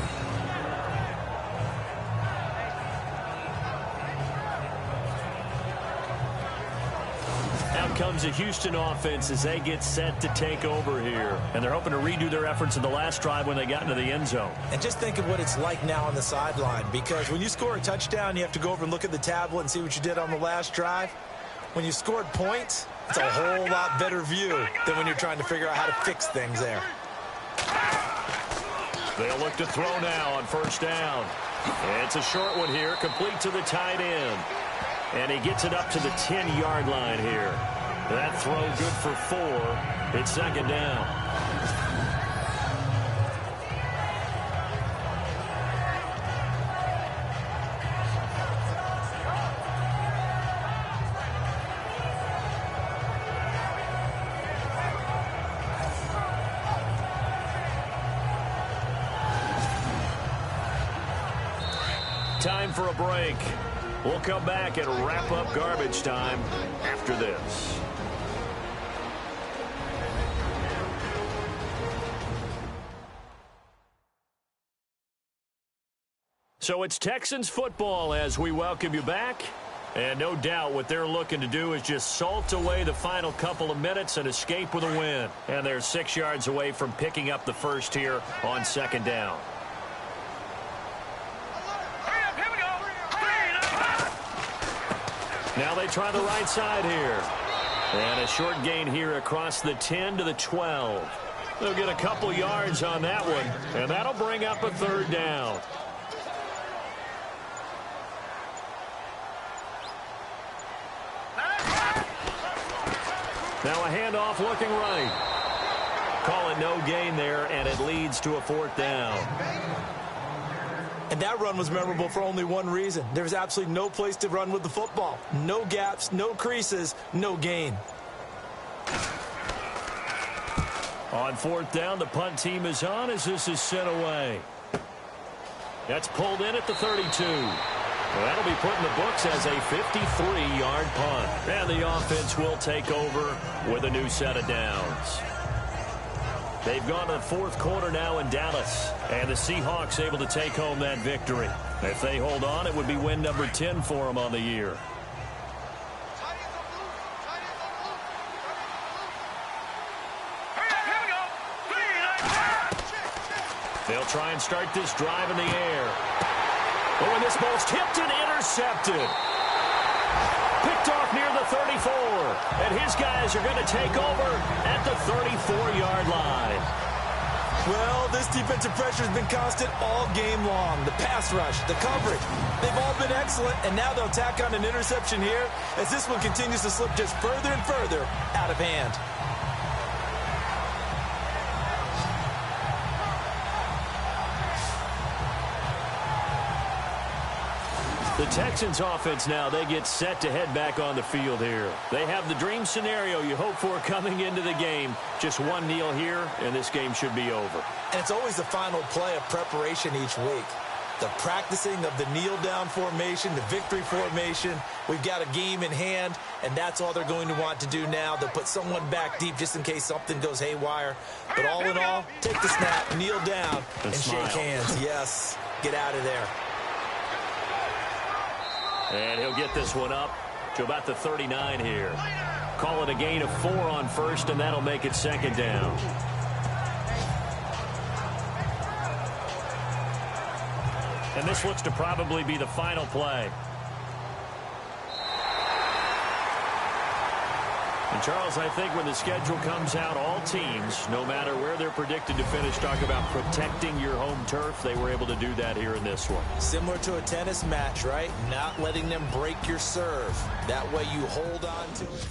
Out comes the Houston offense as they get set to take over here. And they're hoping to redo their efforts in the last drive when they got into the end zone. And just think of what it's like now on the sideline, because when you score a touchdown, you have to go over and look at the tablet and see what you did on the last drive. When you scored points, It's a whole lot better view than when you're trying to figure out how to fix things there. They'll look to throw now on first down. It's a short one here, complete to the tight end. And he gets it up to the 10-yard line here. That throw good for 4. It's second down. Time for a break. We'll come back and wrap up garbage time after this. So it's Texans football as we welcome you back. And no doubt what they're looking to do is just salt away the final couple of minutes and escape with a win. And they're 6 yards away from picking up the first here on second down. Now they try the right side here. And a short gain here across the 10 to the 12. They'll get a couple yards on that one, and that'll bring up a third down. Now a handoff looking right. Call it no gain there, and it leads to a fourth down. And that run was memorable for only one reason. There was absolutely no place to run with the football. No gaps, no creases, no gain. On fourth down, the punt team is on as this is sent away. That's pulled in at the 32. Well, that'll be put in the books as a 53-yard punt. And the offense will take over with a new set of downs. They've gone to the fourth quarter now in Dallas, and the Seahawks able to take home that victory. If they hold on, it would be win number 10 for them on the year. They'll try and start this drive in the air. Oh, and this ball's tipped and intercepted. Picked off near the 34. And his guys are going to take over at the 34-yard line. Well, this defensive pressure has been constant all game long. The pass rush, the coverage, they've all been excellent. And now they'll tack on an interception here as this one continues to slip just further and further out of hand. The Texans offense now, they get set to head back on the field here. They have the dream scenario you hope for coming into the game. Just one kneel here, and this game should be over. And it's always the final play of preparation each week. The practicing of the kneel-down formation, the victory formation. We've got a game in hand, and that's all they're going to want to do now. They'll put someone back deep just in case something goes haywire. But all in all, take the snap, kneel down, and shake hands. Yes, get out of there. And he'll get this one up to about the 39 here. Call it a gain of 4 on first, and that'll make it second down. And this looks to probably be the final play. And Charles, I think when the schedule comes out, all teams, no matter where they're predicted to finish, talk about protecting your home turf. They were able to do that here in this one. Similar to a tennis match, right? Not letting them break your serve. That way you hold on to it.